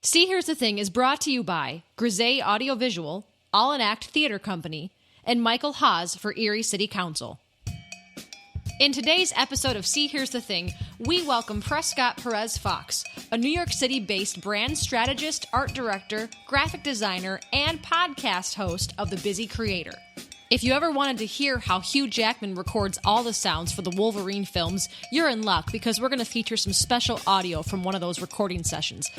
See Here's the Thing is brought to you by Grisey Audiovisual, All in Act Theater Company, and Michael Haas for Erie City Council. In today's episode of See Here's the Thing, we welcome Prescott Perez-Fox, a New York City-based brand strategist, art director, graphic designer, and podcast host of The Busy Creator. If you ever wanted to hear how Hugh Jackman records all the sounds for the Wolverine films, you're in luck because we're going to feature some special audio from one of those recording sessions.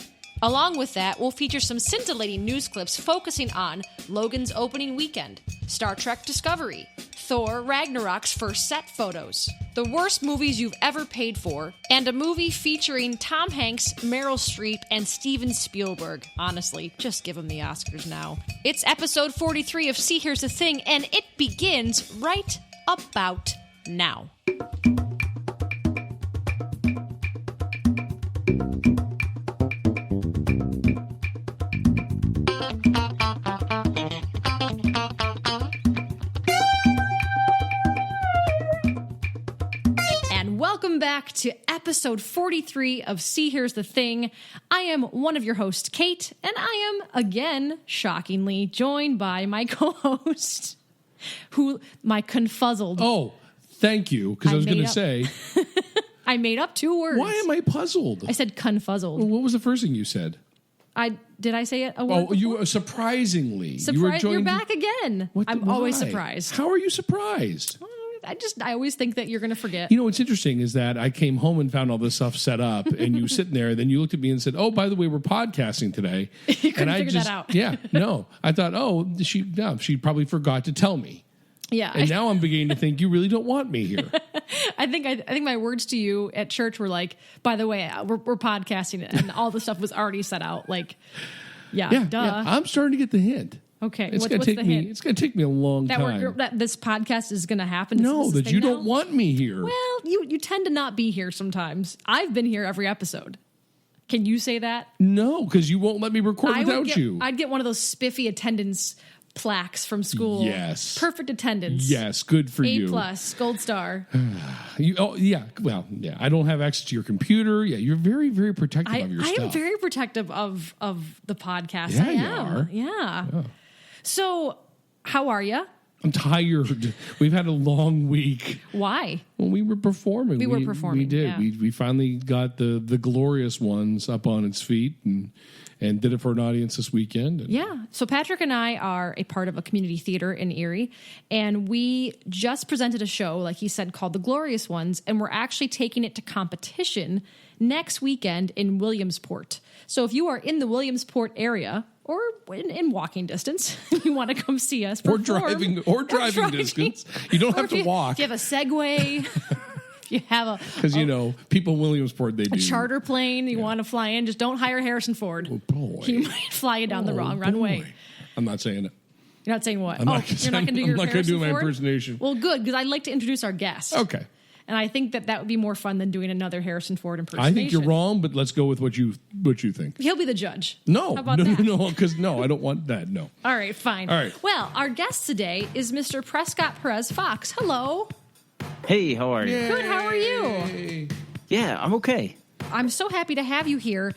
Along with that, we'll feature some scintillating news clips focusing on Logan's opening weekend, Star Trek Discovery, Thor Ragnarok's first set photos, the worst movies you've ever paid for, and a movie featuring Tom Hanks, Meryl Streep, and Steven Spielberg. Honestly, just give them the Oscars now. It's episode 43 of See Here's the Thing, and it begins right about now. Welcome back to episode 43 of See Here's the Thing. I am one of your hosts, Kate, and I am, again, shockingly, joined by my co-host, my confuzzled... Oh, thank you, because I was going to say... I made up two words. Why am I puzzled? I said confuzzled. Well, what was the first thing you said? Did I say it a word before? You surprisingly. You're back again. I'm always surprised. How are you surprised? I always think that you're going to forget. You know, what's interesting is that I came home and found all this stuff set up, and you sitting there, then you looked at me and said, "Oh, by the way, we're podcasting today." You couldn't figure that out. Yeah, no. I thought, she probably forgot to tell me. Yeah. And now I'm beginning to think you really don't want me here. I think my words to you at church were like, "By the way, we're podcasting," and all the stuff was already set out. Like, duh. Yeah. I'm starting to get the hint. Okay, it's going to take me a long time. That this podcast is going to happen. No, that you don't want me here. Well, you tend to not be here sometimes. I've been here every episode. Can you say that? No, because you won't let me record without you. I'd get one of those spiffy attendance plaques from school. Yes. Perfect attendance. Yes, good for you. A+, gold star. I don't have access to your computer. Yeah, you're very, very protective of your stuff. I am very protective of the podcast. Yeah, I am. You are. Yeah. So, how are you? I'm tired. We've had a long week. Why? Well, we were performing. We were performing. We did. Yeah. We finally got the glorious ones up on its feet and did it for an audience this weekend. Yeah. So Patrick and I are a part of a community theater in Erie, and we just presented a show, like he said, called The Glorious Ones, and we're actually taking it to competition next weekend in Williamsport. So if you are in the Williamsport area or in walking distance, you want to come see us perform. Or driving distance. You don't have to walk. If you have a Segway... You have because people in Williamsport, they do a charter plane. You want to fly in, just don't hire Harrison Ford. Oh boy, he might fly you down the wrong runway. I'm not saying it. You're not saying what? You're not going to do your Harrison my Ford? Impersonation. Well, good, because I'd like to introduce our guest. Okay. And I think that would be more fun than doing another Harrison Ford impersonation. I think you're wrong, but let's go with what you think. He'll be the judge. No, how about that? No, because I don't want that. No. All right, fine. All right. Well, our guest today is Mr. Prescott Perez-Fox. Hello. Hey, how are you? Yay. Good, how are you? Yeah, I'm okay. I'm so happy to have you here.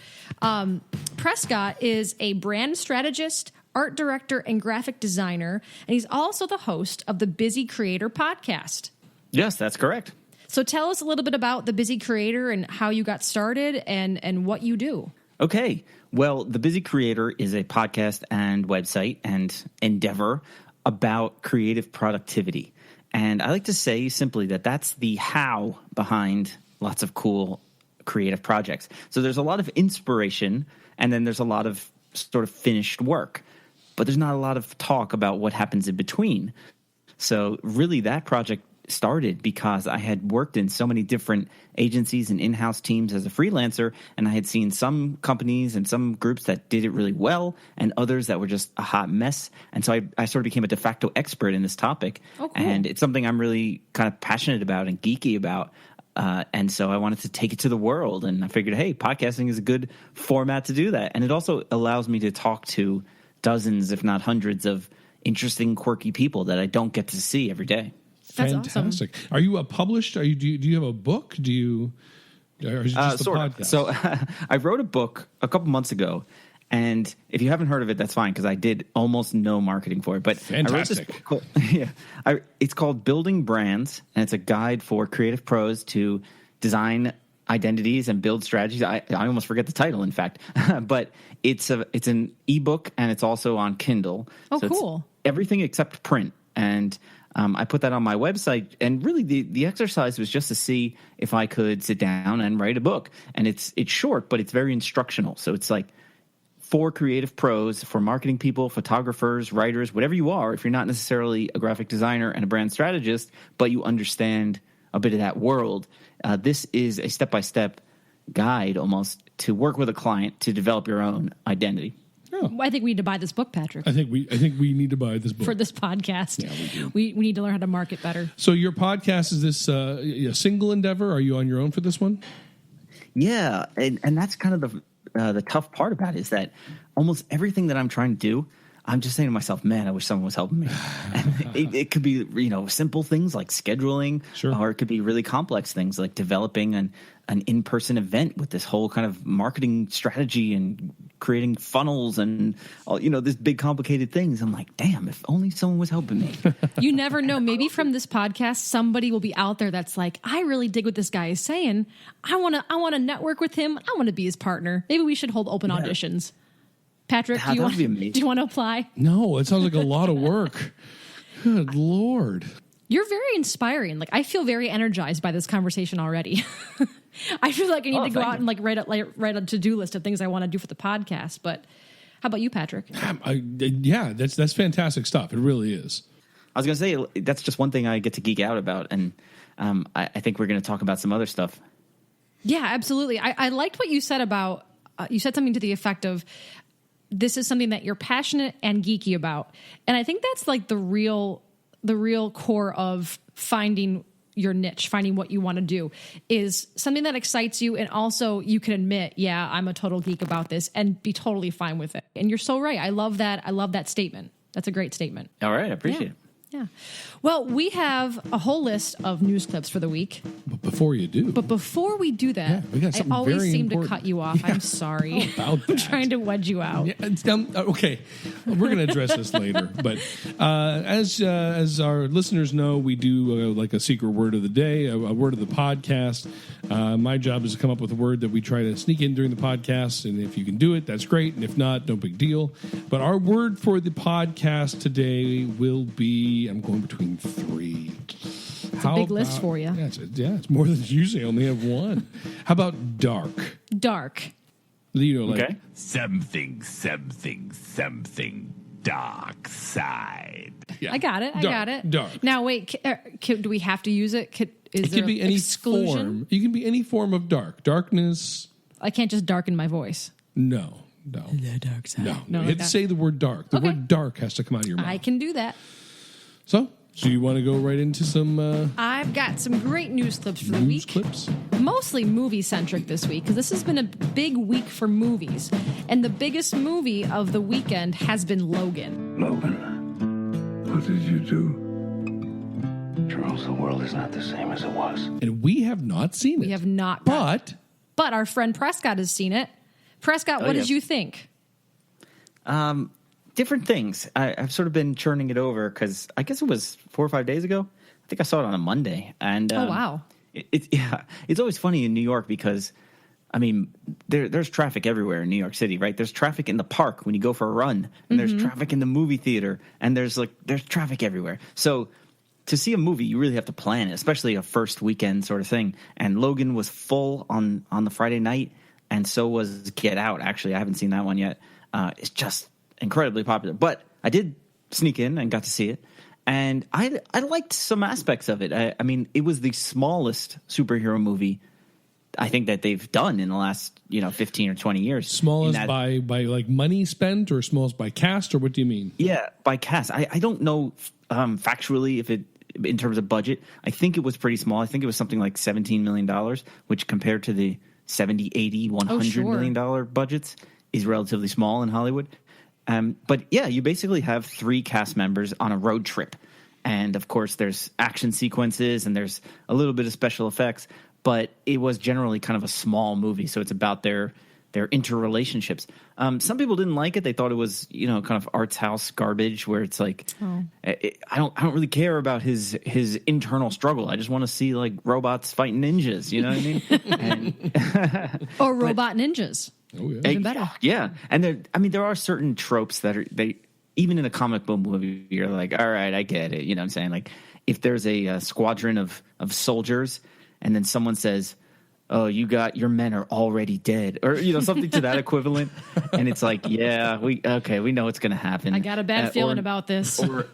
Prescott is a brand strategist, art director, and graphic designer, and he's also the host of the Busy Creator podcast. Yes, that's correct. So tell us a little bit about the Busy Creator and how you got started and what you do. Okay. Well, the Busy Creator is a podcast and website and endeavor about creative productivity. And I like to say simply that that's the how behind lots of cool creative projects. So there's a lot of inspiration, and then there's a lot of sort of finished work. But there's not a lot of talk about what happens in between. So really that project started because I had worked in so many different agencies and in-house teams as a freelancer, and I had seen some companies and some groups that did it really well and others that were just a hot mess. And so I sort of became a de facto expert in this topic. Oh, cool. And it's something I'm really kind of passionate about and geeky about. And so I wanted to take it to the world, and I figured, hey, podcasting is a good format to do that. And it also allows me to talk to dozens, if not hundreds, of interesting, quirky people that I don't get to see every day. That's fantastic. Awesome. Are you published? Do you have a book? Or is it just sort podcast? of. So I wrote a book a couple months ago, And if you haven't heard of it, that's fine, because I did almost no marketing for it. But fantastic. I wrote this book, it's called Building Brands, and it's a guide for creative pros to design identities and build strategies. I almost forget the title, in fact. But it's an ebook, and it's also on Kindle. Oh, so cool. It's everything except print. And I put that on my website, and really the exercise was just to see if I could sit down and write a book. And it's short, but it's very instructional. So it's like for creative pros, for marketing people, photographers, writers, whatever you are. If you're not necessarily a graphic designer and a brand strategist, but you understand a bit of that world, this is a step-by-step guide almost to work with a client to develop your own identity. Oh. I think we need to buy this book, Patrick. I think we need to buy this book for this podcast. Yeah, we do. We need to learn how to market better. So your podcast, is this a single endeavor? Are you on your own for this one? Yeah, and that's kind of the tough part about it, is that almost everything that I'm trying to do, I'm just saying to myself, man, I wish someone was helping me. And it could be, simple things like scheduling, sure, or it could be really complex things like developing an in-person event with this whole kind of marketing strategy and creating funnels and all, this big complicated things. I'm like, damn, if only someone was helping me. You never know. Maybe from this podcast, somebody will be out there that's like, I really dig what this guy is saying. I want to network with him. I want to be his partner. Maybe we should hold open auditions. Patrick, do you want to apply? No, it sounds like a lot of work. Good Lord. You're very inspiring. Like, I feel very energized by this conversation already. I feel like I need to go out and write a to-do list of things I want to do for the podcast. But how about you, Patrick? Yeah, that's fantastic stuff. It really is. I was going to say, that's just one thing I get to geek out about. And I think we're going to talk about some other stuff. Yeah, absolutely. I liked what you said about, you said something to the effect of, this is something that you're passionate and geeky about. And I think that's like the real core of finding your niche, finding what you want to do, is something that excites you. And also you can admit, yeah, I'm a total geek about this, and be totally fine with it. And you're so right. I love that statement. That's a great statement. All right. I appreciate it. Yeah. Well, we have a whole list of news clips for the week. But before we do that, I always seem to cut you off. Yeah. I'm sorry. I'm trying to wedge you out. Yeah, okay. We're going to address this later. But as our listeners know, we do like a secret word of the day, a word of the podcast. My job is to come up with a word that we try to sneak in during the podcast. And if you can do it, that's great. And if not, no big deal. But our word for the podcast today will be, I'm going between three. It's a big list for you. Yeah, it's more than usually. I only have one. How about dark? Dark. Okay. Something dark side. Yeah. I got it. Dark. Now, wait, do we have to use it? It can be any form. You can be any form of dark. Darkness. I can't just darken my voice. No. The dark side. No. You have to say the word dark. The word dark has to come out of your mouth. I can do that. So you want to go right into some... I've got some great news clips for the week. Clips? Mostly movie-centric this week, because this has been a big week for movies. And the biggest movie of the weekend has been Logan. Logan, what did you do? Charles, the world is not the same as it was. And we have not seen it. We have not. But our friend Prescott has seen it. Prescott, what did you think? Different things. I've sort of been churning it over because I guess it was 4 or 5 days ago. I think I saw it on a Monday. And oh, wow. It's always funny in New York because, I mean, there's traffic everywhere in New York City, right? There's traffic in the park when you go for a run, and there's traffic in the movie theater, and there's traffic everywhere. So to see a movie, you really have to plan it, especially a first weekend sort of thing. And Logan was full on the Friday night, and so was Get Out. Actually, I haven't seen that one yet. It's just incredibly popular, but I did sneak in and got to see it, and I liked some aspects of it. I mean, it was the smallest superhero movie I think that they've done in the last 15 or 20 years. Smallest by like money spent, or smallest by cast, or what do you mean? Yeah, by cast. I don't know factually if it, in terms of budget, I think it was pretty small. I think it was something like $17 million, which compared to the 70, 80, $100 million budgets is relatively small in Hollywood. But yeah, you basically have 3 cast members on a road trip. And of course, there's action sequences and there's a little bit of special effects. But it was generally kind of a small movie. So it's about their their interrelationships. Some people didn't like it. They thought it was, kind of arts house garbage where it's like, I don't really care about his internal struggle. I just want to see like robots fighting ninjas. You know what I mean? Or robot ninjas. Oh, yeah. Even better. Yeah. And there are certain tropes that even in a comic book movie, you're like, all right, I get it. You know what I'm saying? Like if there's a squadron of soldiers and then someone says, oh, your men are already dead, or something to that equivalent, and it's like, yeah, we know what's going to happen. I got a bad feeling about this. Or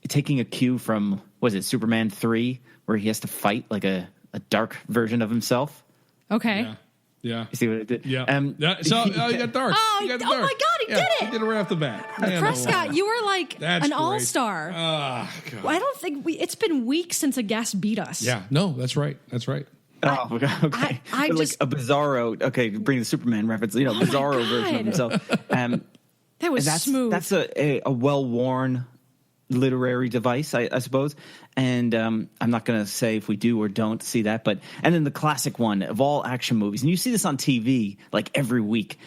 taking a cue from Superman 3, where he has to fight like a dark version of himself. Okay. Yeah. You see what I did? Yeah. You got dark. Oh my God, he did it! He did it right off the bat. Prescott, you were like an all-star. Oh, God. Well, I don't think it's been weeks since a guest beat us. Yeah. No, that's right. Oh, okay. I But just like a Bizarro. Okay, bring the Superman reference. Bizarro version of himself. that was smooth. That's a well-worn literary device, I suppose. And I'm not going to say if we do or don't see that, and then the classic one of all action movies, and you see this on TV like every week.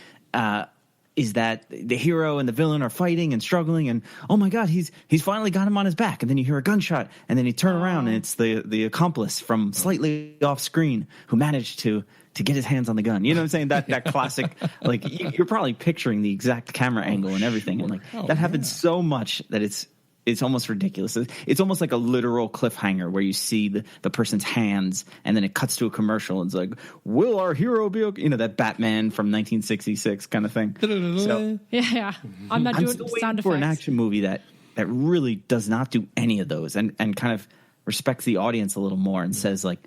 Is that the hero and the villain are fighting and struggling, and oh my God, he's finally got him on his back, and then you hear a gunshot, and then you turn around and it's the accomplice from slightly off screen who managed to get his hands on the gun. You know what I'm saying? That classic, like you're probably picturing the exact camera angle and everything, and that happens so much that it's almost ridiculous. It's almost like a literal cliffhanger where you see the person's hands and then it cuts to a commercial and it's like, will our hero be okay? That Batman from 1966 kind of thing. So, yeah. I'm not doing still sound effects. For an action movie that really does not do any of those and kind of respects the audience a little more and says like,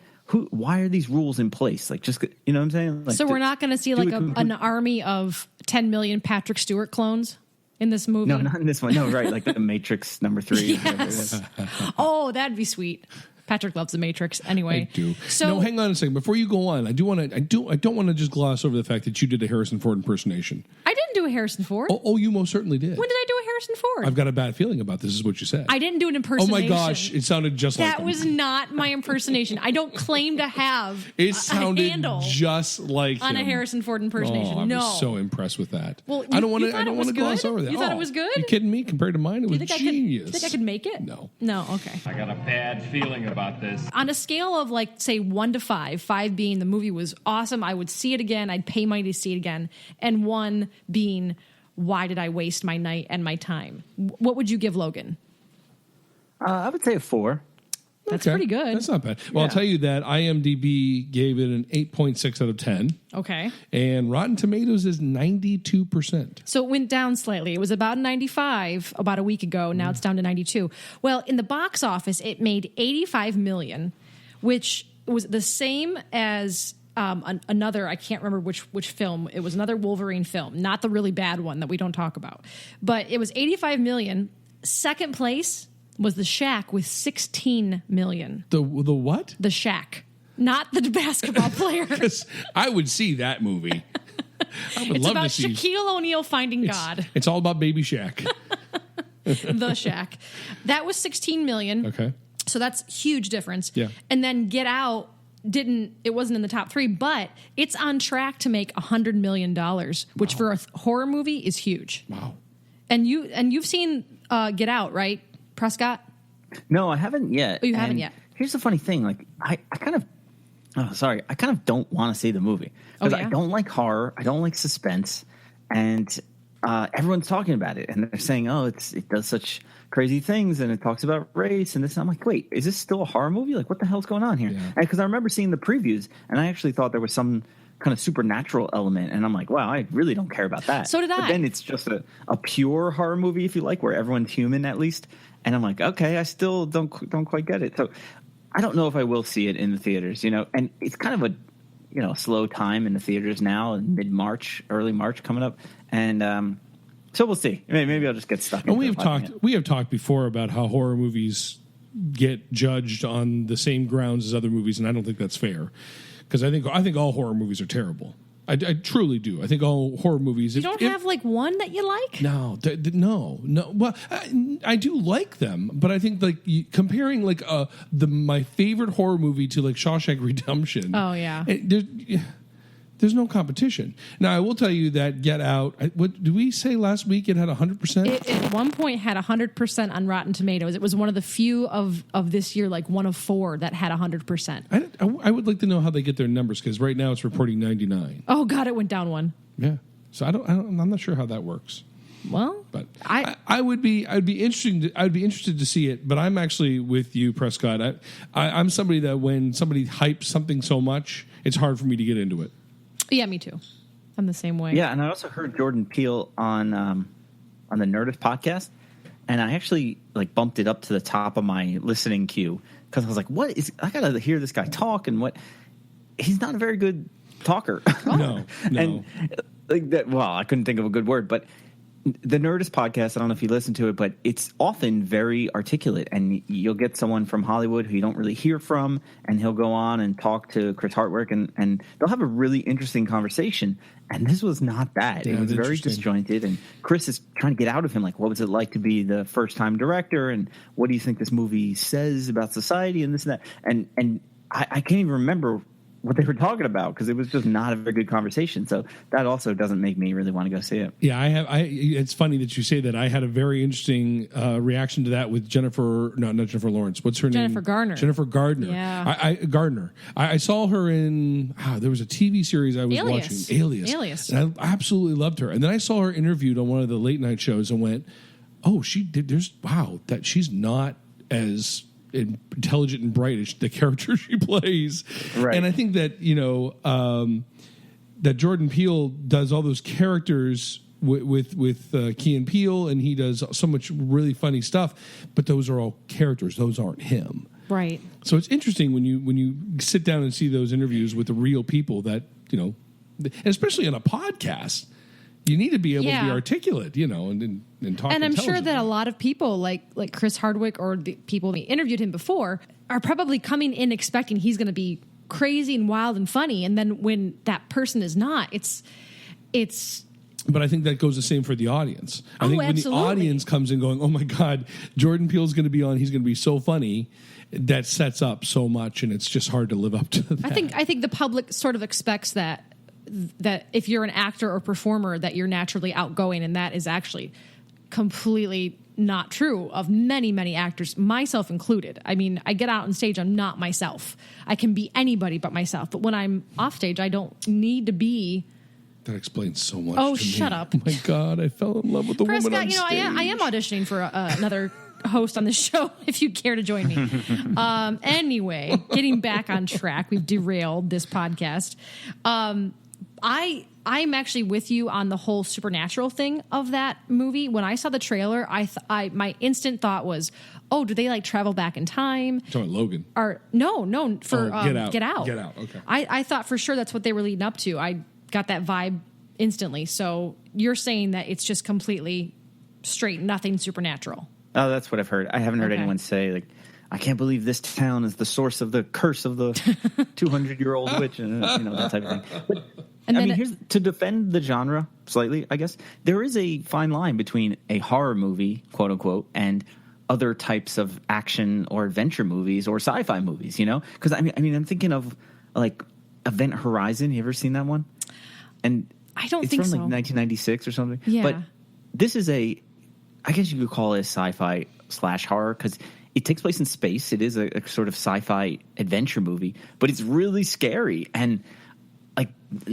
why are these rules in place? Like, just, you know what I'm saying? Like, so we're not going to see like an army of 10 million Patrick Stewart clones in this movie? No, not in this one. No, right. Like the Matrix number 3. Yes. Oh, that'd be sweet. Patrick loves the Matrix anyway. I do. So, no, hang on a second. Before you go on, I don't want to just gloss over the fact that you did a Harrison Ford impersonation. I didn't do a Harrison Ford. Oh, you most certainly did. When did I do a Harrison Ford? I've got a bad feeling about this, is what you said. I didn't do an Oh impersonation. my gosh, it sounded just like that. Was not my impersonation. I don't claim to have it a sounded handle just like on him. a Harrison Ford impersonation. Oh, I no. was so impressed with that. Well, I don't want to gloss over that. You thought it was good? You kidding me? Compared to mine, it was genius. You think I could make it? No. Okay. I got a bad feeling about this. On a scale of like say 1 to 5, 5 being the movie was awesome, I would see it again, I'd pay money to see it again, and 1 being why did I waste my night and my time? What would you give Logan? I would say a 4. That's pretty good. That's not bad. Well, I'll tell you that IMDb gave it an 8.6 out of 10. Okay. And Rotten Tomatoes is 92%. So it went down slightly. It was about 95 about a week ago. Now it's down to 92. Well, in the box office, it made $85 million, which was the same as another, I can't remember which film. It was another Wolverine film, not the really bad one that we don't talk about. But it was $85 million. Second place was The Shack with $16 million. The what? The Shack, not the basketball player. Because I would see that movie. I would It's love about to see. Shaquille O'Neal finding God. It's all about Baby Shaq. The Shack. That was $16 million. Okay. So that's huge difference. Yeah. And then Get Out it wasn't in the top 3, but it's on track to make $100 million, which for a horror movie is huge. Wow. And you've seen Get Out, right, Prescott? No, I haven't yet. Oh, you haven't yet. Here's the funny thing. Like, I kind of don't want to see the movie. Because I don't like horror. I don't like suspense. And everyone's talking about it. And they're saying, oh, it does such crazy things. And it talks about race and this. And I'm like, wait, is this still a horror movie? Like, what the hell's going on here? Because I remember seeing the previews. And I actually thought there was some kind of supernatural element. And I'm like, wow, I really don't care about that. So did I. But then it's just a pure horror movie, if you like, where everyone's human at least. And I'm like, okay, I still don't quite get it. So I don't know if I will see it in the theaters, and it's kind of a, slow time in the theaters now, in mid-March, early March coming up. And so we'll see. Maybe I'll just get stuck in. And we have talked before about how horror movies get judged on the same grounds as other movies, and I don't think that's fair. Because I think all horror movies are terrible. I truly do. I think all horror movies. You don't have like one that you like? No, no. Well, I do like them, but I think like comparing like my favorite horror movie to like Shawshank Redemption. Oh yeah. There's no competition. Now, I will tell you that Get Out, what did we say last week? It had 100%? It at one point had 100% on Rotten Tomatoes. It was one of the few of this year, like one of 4 that had 100%. I would like to know how they get their numbers, because right now it's reporting 99. Oh, God, it went down 1. Yeah. So I'm not sure how that works. Well, But I'd be interested to see it. But I'm actually with you, Prescott. I'm somebody that when somebody hypes something so much, it's hard for me to get into it. yeah, me too. I'm the same way. Yeah, and I also heard Jordan Peele on the Nerdist podcast, and I actually bumped it up to the top of my listening queue because I was like, I got to hear this guy talk, and he's not a very good talker. No. And I couldn't think of a good word, but the Nerdist podcast, I don't know if you listen to it, but it's often very articulate, and you'll get someone from Hollywood who you don't really hear from, and he'll go on and talk to Chris Hardwick, and they'll have a really interesting conversation. And this was not that. Yeah, it was very disjointed, and Chris is trying to get out of him, what was it like to be the first-time director, and what do you think this movie says about society, and this and that. And I can't even remember what they were talking about because it was just not a very good conversation. So that also doesn't make me really want to go see it. Yeah, it's funny that you say that. I had a very interesting reaction to that with not Jennifer Lawrence. What's her name? Jennifer Garner. Jennifer Gardner. Yeah. Gardner. I saw her in, there was a TV series I was Alias. watching. Alias. And I absolutely loved her. And then I saw her interviewed on one of the late night shows and went, oh, that she's not as intelligent and bright as the character she plays. Right. And I think that, that Jordan Peele does all those characters with Key and Peele, and he does so much really funny stuff, but those are all characters. Those aren't him. Right. So it's interesting when you sit down and see those interviews with the real people that, especially on a podcast, you need to be able to be articulate, and talk. And I'm sure that a lot of people like Chris Hardwick or the people that interviewed him before are probably coming in expecting he's going to be crazy and wild and funny. And then when that person is not, it's. But I think that goes the same for the audience. I think absolutely. When the audience comes in going, oh my God, Jordan Peele's going to be on, he's going to be so funny, that sets up so much, and it's just hard to live up to that. I think the public sort of expects that if you're an actor or performer that you're naturally outgoing, and that is actually completely not true of many, many actors, myself included. I mean, I get out on stage, I'm not myself. I can be anybody but myself. But when I'm off stage, I don't need to be. That explains so much. Oh, to me. shut up. Oh my God, I fell in love with the woman on stage. I am auditioning for another host on the show if you'd care to join me. Anyway, getting back on track, we've derailed this podcast. I'm actually with you on the whole supernatural thing of that movie. When I saw the trailer, my instant thought was, oh, do they travel back in time? You're talking Logan. Or no, for Get Out. Get Out. Get Out. Okay. I thought for sure that's what they were leading up to. I got that vibe instantly. So you're saying that it's just completely straight, nothing supernatural. Oh, that's what I've heard. I haven't heard anyone say I can't believe this town is the source of the curse of the 200-year-old witch, and that type of thing. But here's to defend the genre slightly, I guess. There is a fine line between a horror movie, quote unquote, and other types of action or adventure movies or sci-fi movies. Because I'm thinking of Event Horizon. You ever seen that one? And I don't it's think from so. 1996 or something. Yeah. But this is I guess you could call it a sci-fi / horror because it takes place in space. It is a sort of sci-fi adventure movie, but it's really scary. And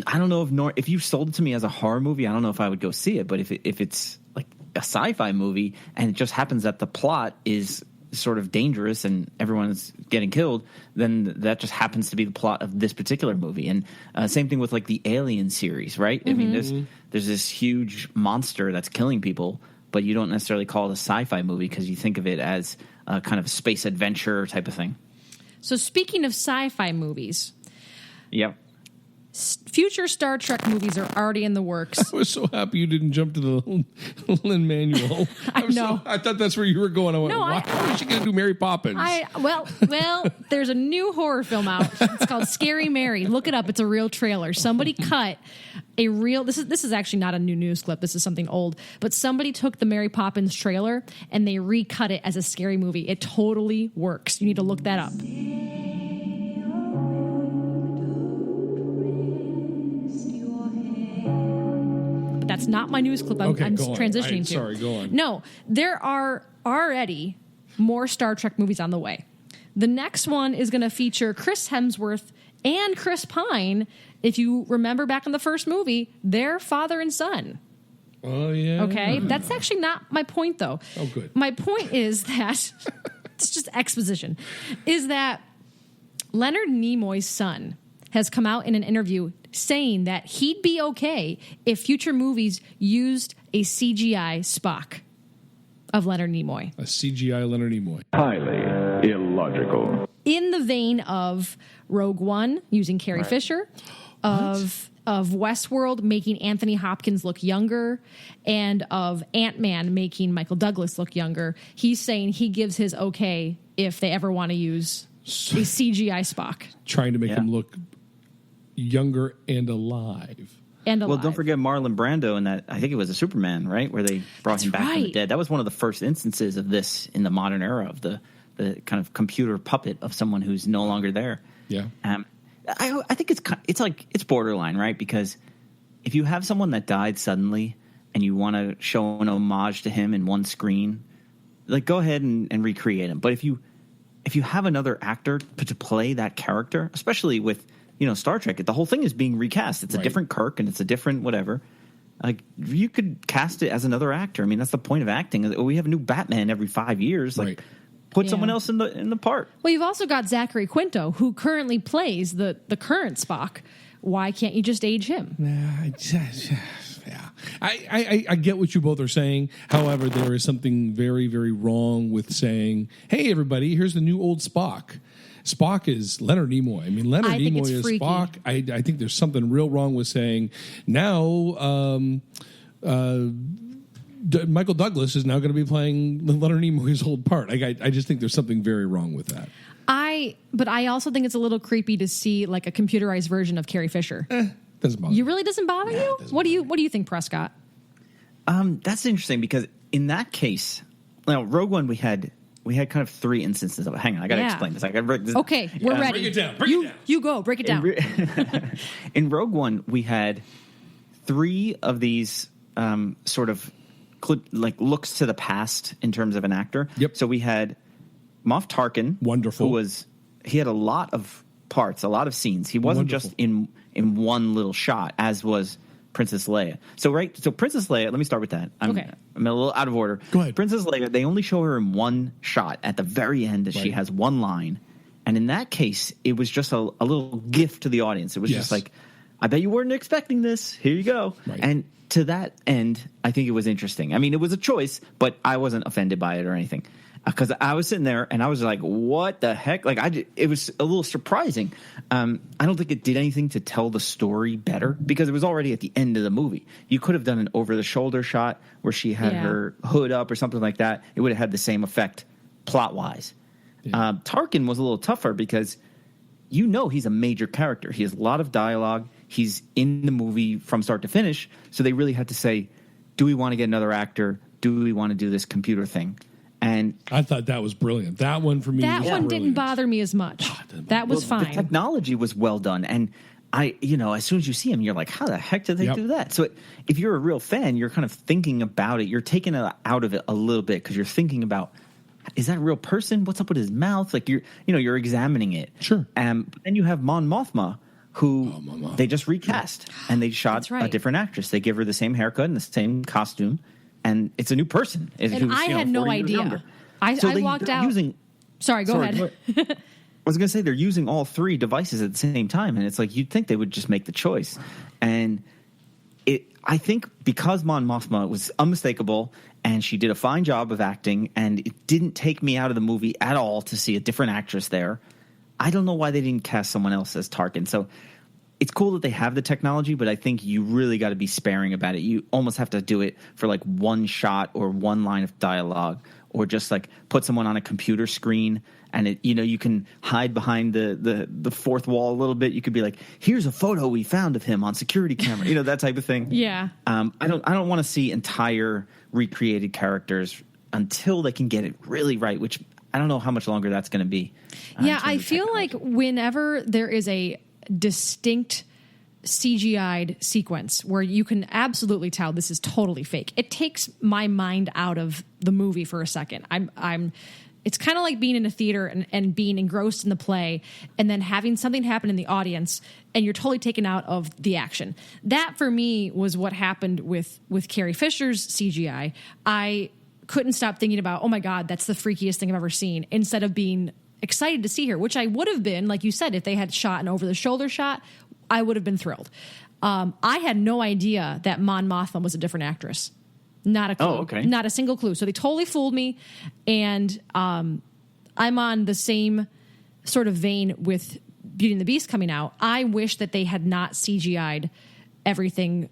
I don't know if you sold it to me as a horror movie, I don't know if I would go see it. But if it's a sci-fi movie and it just happens that the plot is sort of dangerous and everyone's getting killed, then that just happens to be the plot of this particular movie. And same thing with the Alien series, right? Mm-hmm. I mean, there's this huge monster that's killing people, but you don't necessarily call it a sci-fi movie because you think of it as a kind of space adventure type of thing. So speaking of sci-fi movies, yep. Future Star Trek movies are already in the works. I was so happy you didn't jump to the Lin-Manuel. I know. I thought that's where you were going. I went, why is she going to do Mary Poppins? Well, there's a new horror film out. It's called Scary Mary. Look it up. It's a real trailer. Somebody cut a real. This is actually not a new news clip. This is something old. But somebody took the Mary Poppins trailer and they recut it as a scary movie. It totally works. You need to look that up. That's not my news clip. I'm Go on. transitioning to. Sorry, go on. No, there are already more Star Trek movies on the way. The next one is going to feature Chris Hemsworth and Chris Pine. If you remember back in the first movie, they're father and son. Oh, yeah. Okay, that's actually not my point, though. Oh, good. My point is that, it's just exposition, is that Leonard Nimoy's son has come out in an interview saying that he'd be okay if future movies used a CGI Spock of Leonard Nimoy. A CGI Leonard Nimoy. Highly illogical. In the vein of Rogue One using Carrie Fisher, of Westworld making Anthony Hopkins look younger, and of Ant-Man making Michael Douglas look younger. He's saying he gives his okay if they ever want to use a CGI Spock. Trying to make him look younger and alive. Well, don't forget Marlon Brando in that, I think it was a Superman, right? Where they brought him back from the dead. That was one of the first instances of this in the modern era, of the kind of computer puppet of someone who's no longer there. Yeah. I think it's borderline, right? Because if you have someone that died suddenly and you want to show an homage to him in one screen, like, go ahead and recreate him. But if you have another actor to play that character, especially with, Star Trek, the whole thing is being recast. It's a different Kirk and it's a different whatever. Like, you could cast it as another actor. I mean, that's the point of acting. We have a new Batman every 5 years. Like, put someone else in the part. Well, you've also got Zachary Quinto, who currently plays the current Spock. Why can't you just age him? Yeah, I get what you both are saying. However, there is something very, very wrong with saying, "Hey, everybody, here's the new old Spock." Spock is Leonard Nimoy. I mean, Leonard Nimoy is freaky. Spock. I think there's something real wrong with saying now. Michael Douglas is now going to be playing Leonard Nimoy's old part. I just think there's something very wrong with that. But I also think it's a little creepy to see like a computerized version of Carrie Fisher. Doesn't bother. You really doesn't bother you? What do you think, Prescott? That's interesting because in that case, Rogue One, we had kind of three instances of it. Hang on, I got to explain this. Okay, we're ready. Break it down. You go. Break it down. In Rogue One, we had three of these sort of looks to the past in terms of an actor. Yep. So we had Moff Tarkin, wonderful. He had a lot of parts, a lot of scenes. He wasn't just in one little shot, as was Princess Leia. So Princess Leia, let me start with that. I'm a little out of order. Go ahead. Princess Leia, they only show her in one shot at the very end that she has one line. And in that case, it was just a little gift to the audience. It was just like, I bet you weren't expecting this. Here you go. Right. And to that end, I think it was interesting. I mean, it was a choice, but I wasn't offended by it or anything. Because I was sitting there and I was like, what the heck? It was a little surprising. I don't think it did anything to tell the story better because it was already at the end of the movie. You could have done an over-the-shoulder shot where she had her hood up or something like that. It would have had the same effect plot-wise. Yeah. Tarkin was a little tougher because he's a major character. He has a lot of dialogue. He's in the movie from start to finish. So they really had to say, do we want to get another actor? Do we want to do this computer thing? And I thought that was brilliant. That one for me was brilliant. Didn't bother me as much. That was fine. The technology was well done. And as soon as you see him, you're like, how the heck did they do that? So if you're a real fan, you're kind of thinking about it. You're taking it out of it a little bit because you're thinking about, is that a real person? What's up with his mouth? Like you're examining it. Sure. Then you have Mon Mothma, who they just recast and they shot a different actress. They give her the same haircut and the same costume. And it's a new person. And I had no idea. I walked out. Sorry, go ahead. I was going to say they're using all three devices at the same time. And it's like you'd think they would just make the choice. And I think because Mon Mothma was unmistakable and she did a fine job of acting and it didn't take me out of the movie at all to see a different actress there, I don't know why they didn't cast someone else as Tarkin. So it's cool that they have the technology, but I think you really got to be sparing about it. You almost have to do it for like one shot or one line of dialogue, or just like put someone on a computer screen and you can hide behind the fourth wall a little bit. You could be like, here's a photo we found of him on security camera, that type of thing. Yeah. I don't want to see entire recreated characters until they can get it really right, which I don't know how much longer that's going to be. I feel like whenever there is a distinct CGI'd sequence where you can absolutely tell this is totally fake. It takes my mind out of the movie for a second. It's kind of like being in a theater and being engrossed in the play and then having something happen in the audience and you're totally taken out of the action. That for me was what happened with Carrie Fisher's CGI. I couldn't stop thinking about, oh my God, that's the freakiest thing I've ever seen, instead of being excited to see her, which I would have been, like you said, if they had shot an over the shoulder shot, I would have been thrilled. I had no idea that Mon Mothma was a different actress. Not a clue. Oh, okay. Not a single clue. So they totally fooled me. And I'm on the same sort of vein with Beauty and the Beast coming out. I wish that they had not CGI'd everything.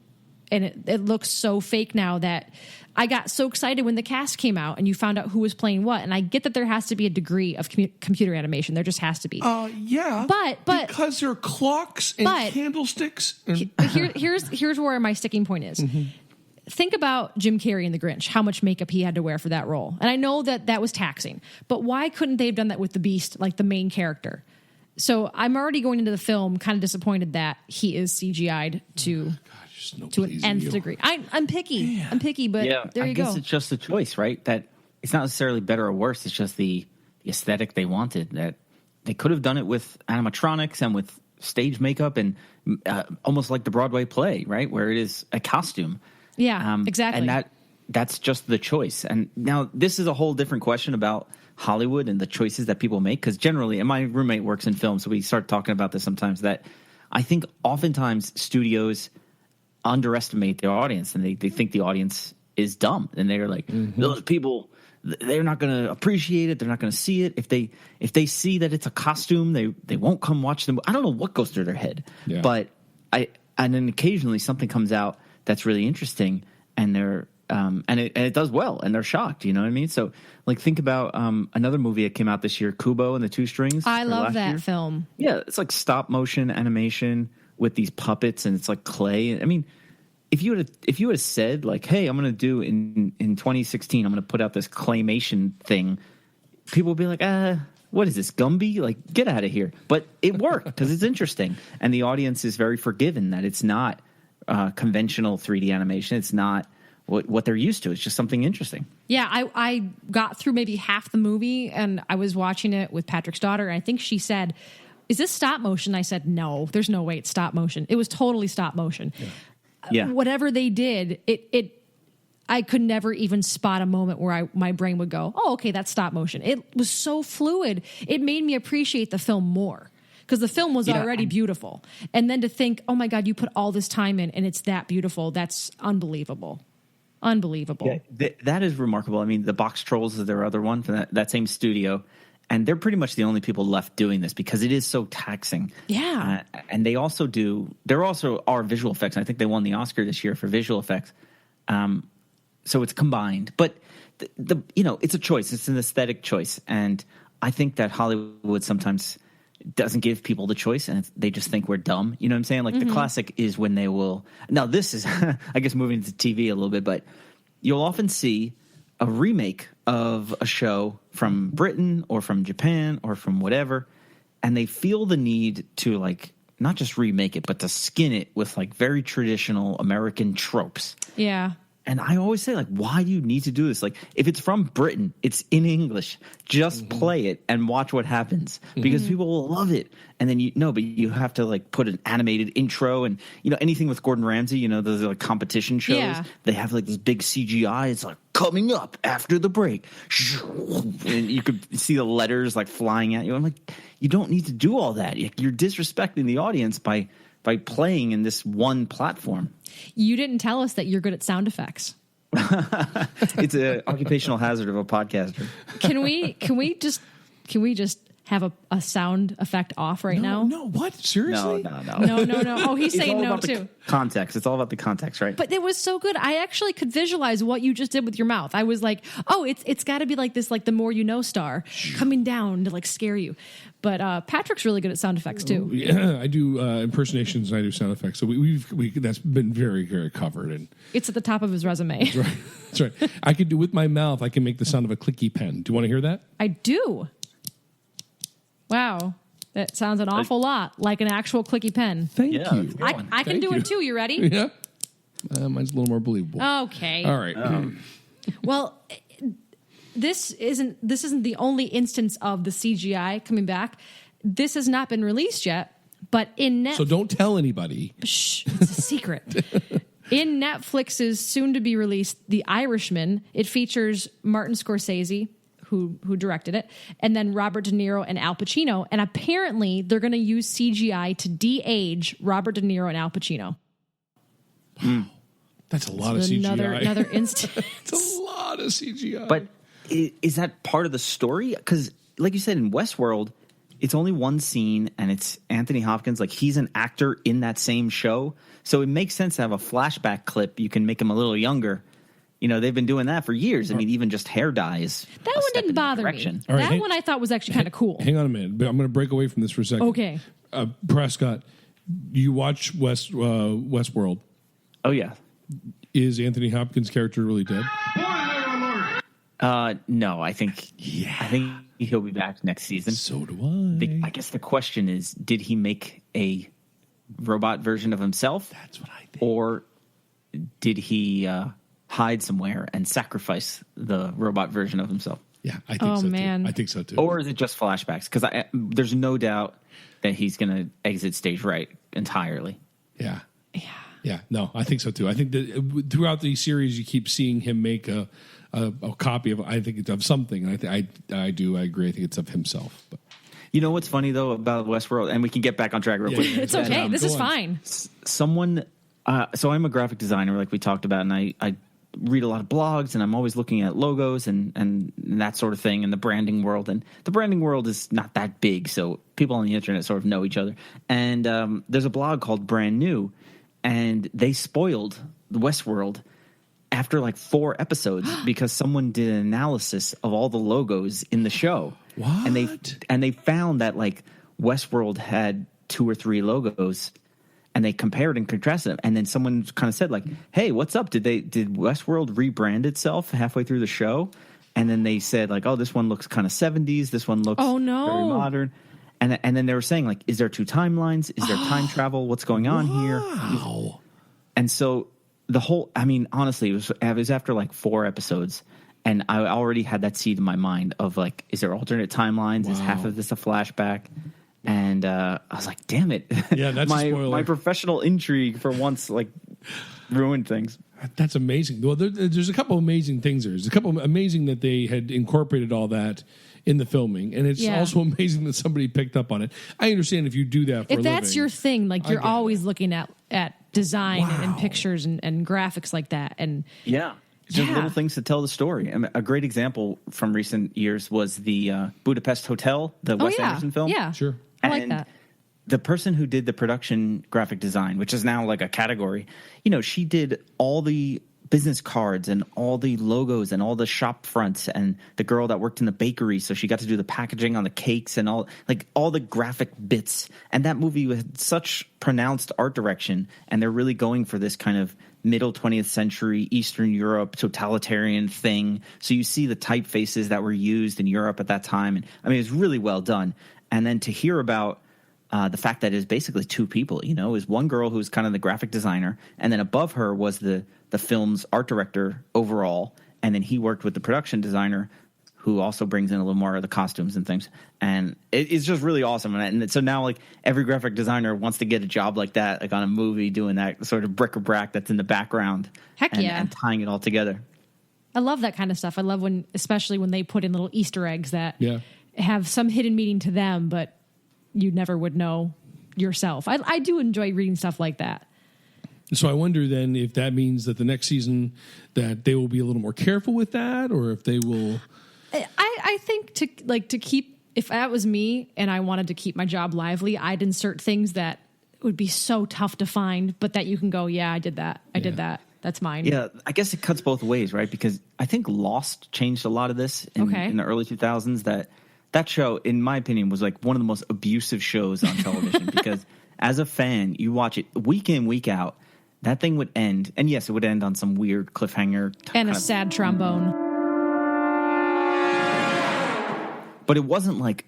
And it looks so fake now that I got so excited when the cast came out and you found out who was playing what. And I get that there has to be a degree of computer animation. There just has to be. Yeah. But because there are clocks and candlesticks. And here's where my sticking point is. Mm-hmm. Think about Jim Carrey in The Grinch, how much makeup he had to wear for that role. And I know that was taxing, but why couldn't they have done that with the Beast, like the main character? So I'm already going into the film kind of disappointed that he is CGI'd to an nth degree. I'm picky. Yeah. I'm picky, but there you go. I guess it's just a choice, right? That it's not necessarily better or worse. It's just the aesthetic they wanted. That they could have done it with animatronics and with stage makeup and almost like the Broadway play, right? Where it is a costume. Yeah, exactly. And that's just the choice. And now this is a whole different question about Hollywood and the choices that people make. Because generally, and my roommate works in film, so we start talking about this sometimes, that I think oftentimes studios underestimate their audience and they think the audience is dumb. And they're like, those people, they're not going to appreciate it. They're not going to see it. If they see that it's a costume, they won't come watch them. I don't know what goes through their head. Yeah. But and then occasionally something comes out that's really interesting, and they're and it does well, and they're shocked. You know what I mean? So, like, think about another movie that came out this year, Kubo and the Two Strings. I love that film. Yeah, it's like stop motion animation with these puppets, and it's like clay. I mean, if you would have said like, "Hey, I'm going to do in 2016, I'm going to put out this claymation thing," people would be like, what is this, Gumby? Like, get out of here. But it worked because it's interesting, and the audience is very forgiving that it's not conventional 3D animation. It's not what they're used to. It's just something interesting. Yeah, I got through maybe half the movie, and I was watching it with Patrick's daughter, and I think she said, "Is this stop motion?" I said, "No, there's no way it's stop motion." It was totally stop motion. Yeah. Whatever they did, I could never even spot a moment where my brain would go, "Oh, okay, that's stop motion." It was so fluid. It made me appreciate the film more. Because the film was already beautiful. And then to think, oh my God, you put all this time in and it's that beautiful. That's unbelievable. Unbelievable. Yeah, that is remarkable. I mean, the Box Trolls is their other one from that same studio. And they're pretty much the only people left doing this because it is so taxing. Yeah. And there also are visual effects. I think they won the Oscar this year for visual effects. So it's combined. But, it's a choice. It's an aesthetic choice. And I think that Hollywood sometimes doesn't give people the choice, and they just think we're dumb. You know what I'm saying? Like the classic is when they will. Now this is, I guess, moving to TV a little bit, but you'll often see a remake of a show from Britain or from Japan or from whatever, and they feel the need to like not just remake it, but to skin it with like very traditional American tropes. Yeah. And I always say, like, why do you need to do this? Like, if it's from Britain, it's in English. Just play it and watch what happens because people will love it. And then but you have to like put an animated intro and anything with Gordon Ramsay. Those are like competition shows. Yeah. They have like this big CGI. It's like coming up after the break, and you could see the letters like flying at you. I'm like, you don't need to do all that. You're disrespecting the audience by playing in this one platform. You didn't tell us that you're good at sound effects. It's an occupational hazard of a podcaster. Can we just have a sound effect off now? No, what? Seriously? No. Oh, he's saying no too. Context. It's all about the context, right? But it was so good. I actually could visualize what you just did with your mouth. I was like, oh, it's got to be like this, like the more you know star coming down to like scare you. But Patrick's really good at sound effects too. Yeah, I do impersonations and I do sound effects. So we that's been very, very covered. And it's at the top of his resume. That's right. I could do with my mouth. I can make the sound of a clicky pen. Do you want to hear that? I do. Wow. That sounds an awful lot like an actual clicky pen. Thank Yeah, you. that's a good one. I can Thank do you. it too. You ready? Yeah. Mine's a little more believable. Okay. All right. Well, this isn't the only instance of the CGI coming back. This has not been released yet, but in Netflix. So don't tell anybody. Shh, it's a secret. In Netflix's soon-to-be-released The Irishman, it features Martin Scorsese, who directed it, and then Robert De Niro and Al Pacino. And apparently, they're going to use CGI to de-age Robert De Niro and Al Pacino. Wow. That's a lot of CGI. Another instance. It's a lot of CGI. But is that part of the story? Because, like you said, in Westworld, it's only one scene, and it's Anthony Hopkins. Like, he's an actor in that same show. So it makes sense to have a flashback clip. You can make him a little younger. You know, they've been doing that for years. I mean, even just hair dye is That one didn't bother me. All right, that one I thought was actually kind of cool. Hang on a minute. But I'm going to break away from this for a second. Okay. Prescott, you watch Westworld. Oh, yeah. Is Anthony Hopkins' character really dead? No, I think he'll be back next season. So do I. I guess the question is, did he make a robot version of himself? That's what I think. Or did he hide somewhere and sacrifice the robot version of himself? Yeah, I think so man. too. I think so too. Or is it just flashbacks? Because there's no doubt that he's going to exit stage right entirely. Yeah. Yeah, no, I think so too. I think that throughout the series, you keep seeing him make a copy of, I think it's of something. And I agree. I think it's of himself. But. You know what's funny though about Westworld, and we can get back on track real quick. It's okay. This is fine. Someone, so I'm a graphic designer, like we talked about, and I read a lot of blogs, and I'm always looking at logos and that sort of thing in the branding world. And the branding world is not that big, so people on the internet sort of know each other. And there's a blog called Brand New, and they spoiled the Westworld after like 4 episodes because someone did an analysis of all the logos in the show. What? And they found that like Westworld had 2 or 3 logos, and they compared and contrasted them. And then someone kind of said like, "Hey, what's up? Did Westworld rebrand itself halfway through the show?" And then they said like, "Oh, this one looks kind of 70s. This one looks very modern." And then they were saying like, "Is there 2 timelines? Is there time travel? What's going on here?" Wow. And so the whole, I mean, honestly, it was after like 4 episodes, and I already had that seed in my mind of like, is there alternate timelines? Is half of this a flashback? And I was like, damn it. Yeah, that's a spoiler. My professional intrigue for once like ruined things. That's amazing. Well, there's a couple amazing things there. There's a couple amazing that they had incorporated all that in the filming, and it's also amazing that somebody picked up on it. I understand if you do that for a living. If that's your thing, like you're always looking at design and pictures and graphics like that. And yeah. Just little things to tell the story. I mean, a great example from recent years was the Budapest Hotel, the Wes Anderson film. Yeah, sure. I like that. The person who did the production graphic design, which is now like a category, you know, she did all the business cards and all the logos and all the shop fronts, and the girl that worked in the bakery, so she got to do the packaging on the cakes and all the graphic bits. And that movie had such pronounced art direction, and they're really going for this kind of middle 20th century Eastern Europe totalitarian thing. So you see the typefaces that were used in Europe at that time, and I mean, it's really well done. And then to hear about the fact that it was basically 2 people, you know, is one girl who's kind of the graphic designer, and then above her was the film's art director overall, and then he worked with the production designer who also brings in a little more of the costumes and things. And it's just really awesome. And so now like every graphic designer wants to get a job like that, like on a movie, doing that sort of bric-a-brac that's in the background. Heck yeah. And tying it all together. I love that kind of stuff. I love especially when they put in little Easter eggs that have some hidden meaning to them, but you never would know yourself. I do enjoy reading stuff like that. So I wonder then if that means that the next season that they will be a little more careful with that, or if they will. I think to keep, if that was me and I wanted to keep my job lively, I'd insert things that would be so tough to find, but that you can go, yeah, I did that. I did that. That's mine. Yeah, I guess it cuts both ways, right? Because I think Lost changed a lot of this in the early 2000s. That show, in my opinion, was like one of the most abusive shows on television because as a fan, you watch it week in, week out. That thing would end, and yes, it would end on some weird cliffhanger. And a sad trombone. But it wasn't like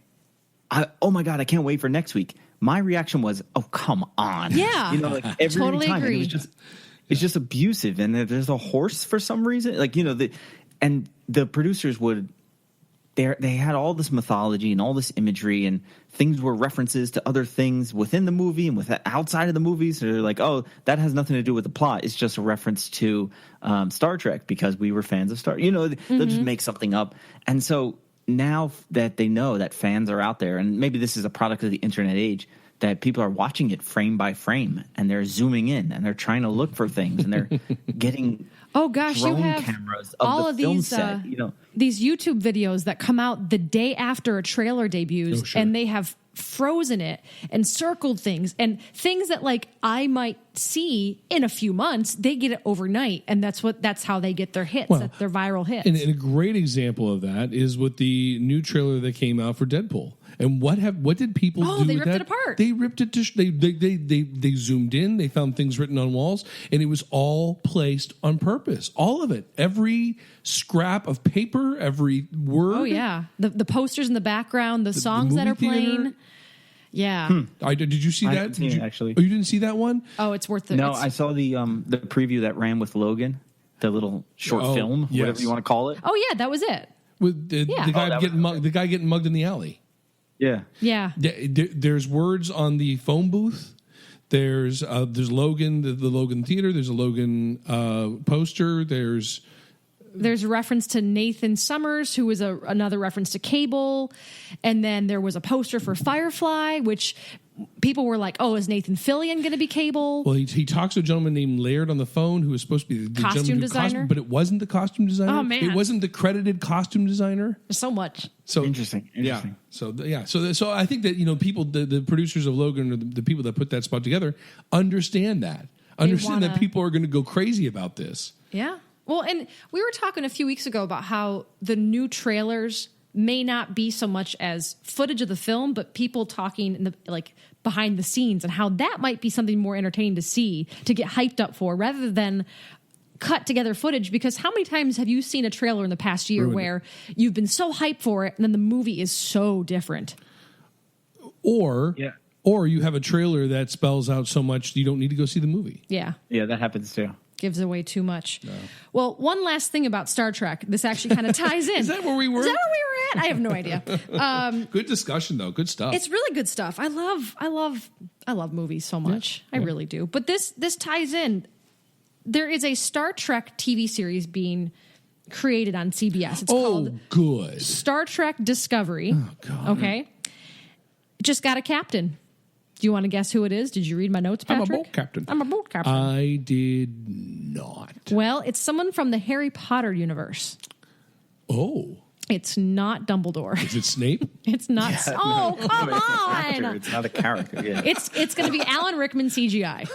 oh my God, I can't wait for next week. My reaction was, oh, come on. Yeah. You know, like every Totally time. agree. And it's just abusive. And there's a horse for some reason. Like, you know, and the producers they had all this mythology and all this imagery, and things were references to other things within the movie and outside of the movies. So they're like, oh, that has nothing to do with the plot. It's just a reference to Star Trek because we were fans of Star. You know, they'll just make something up. And so now that they know that fans are out there, and maybe this is a product of the internet age, that people are watching it frame by frame, and they're zooming in, and they're trying to look for things, and they're getting oh gosh, you drone have cameras all the of film these set, you know. These YouTube videos that come out the day after a trailer debuts, Oh, sure. and they have frozen it and circled things and things that like I might see in a few months. They get it overnight, and that's how they get their hits, Well, their viral hits. And a great example of that is with the new trailer that came out for Deadpool. And what did people do? They with ripped that? it apart. They ripped it. They zoomed in. They found things written on walls, and it was all placed on purpose. All of it, every scrap of paper, every word. Oh yeah, the posters in the background, the songs that are movie theater. playing. Yeah. Did you see I that? haven't seen it, actually. Oh, you didn't see that one? Oh, it's worth it. No, I saw the preview that ran with Logan, the little short film, yes. whatever you want to call it. Oh yeah, that was it. With the Yeah. guy that getting mugged, the guy getting mugged in the alley. Yeah. Yeah. There's words on the phone booth. There's Logan, the Logan Theater. There's a Logan poster. There's a reference to Nathan Summers, who was another reference to Cable. And then there was a poster for Firefly, which people were like, oh, is Nathan Fillion going to be Cable? Well, he talks to a gentleman named Laird on the phone who was supposed to be the Costume gentleman designer? but it wasn't the costume designer. Oh, man. It wasn't the credited costume designer. There's so much. So Interesting. Yeah. So I think that, you know, people, the producers of Logan, or the people that put that spot together, understand that. That people are going to go crazy about this. Yeah. Well, and we were talking a few weeks ago about how the new trailers may not be so much as footage of the film, but people talking in the behind the scenes, and how that might be something more entertaining to see, to get hyped up for, rather than cut together footage. Because how many times have you seen a trailer in the past year where you've been so hyped for it, and then the movie is so different? Or you have a trailer that spells out so much you don't need to go see the movie. Yeah. Yeah, that happens too. Gives away too much. No. Well, one last thing about Star Trek. This actually kind of ties in. Is that where we were? Is that where we were at? I have no idea. Good discussion, though. Good stuff. It's really good stuff. I love movies so much. Yeah. I really do. But this ties in. There is a Star Trek TV series being created on CBS. It's called good. Star Trek Discovery. Oh, God. Okay. Just got a captain. Do you want to guess who it is? Did you read my notes, Patrick? I'm a boat captain. I'm a boat captain. I did not. Well, it's someone from the Harry Potter universe. Oh. It's not Dumbledore. Is it Snape? It's not. Yeah, oh, no, come it's an on! actor. It's not a character. Yeah. It's going to be Alan Rickman CGI.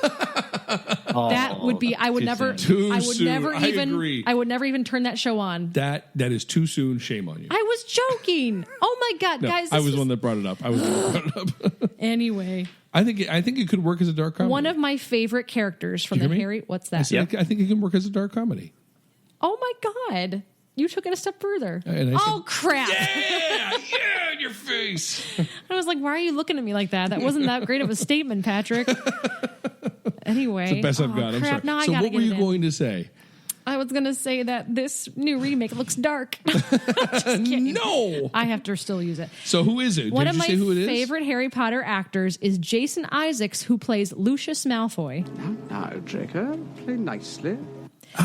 That would be. I would never. Too I would soon. never I even. agree. I would never even turn that show on. That is too soon. Shame on you. I was joking. Oh my god, No, guys! I was the one that brought it up. Anyway, I think it could work as a dark comedy. one of my favorite characters from Did you the hear me? Harry. What's I that? said, I think it can work as a dark comedy. Oh my god! You took it a step further. And I Oh said, crap! Yeah, in your face. I was like, why are you looking at me like that? That wasn't that great of a statement, Patrick. Anyway, It's the best I've got. I'm crap. sorry. Now I So gotta what were get you it in. going to say? I was going to say that this new remake looks dark. No. I have to still use it. So who is it? One Did of you my say who it is? favorite Harry Potter actors is Jason Isaacs, who plays Lucius Malfoy. Now, Draco, play nicely.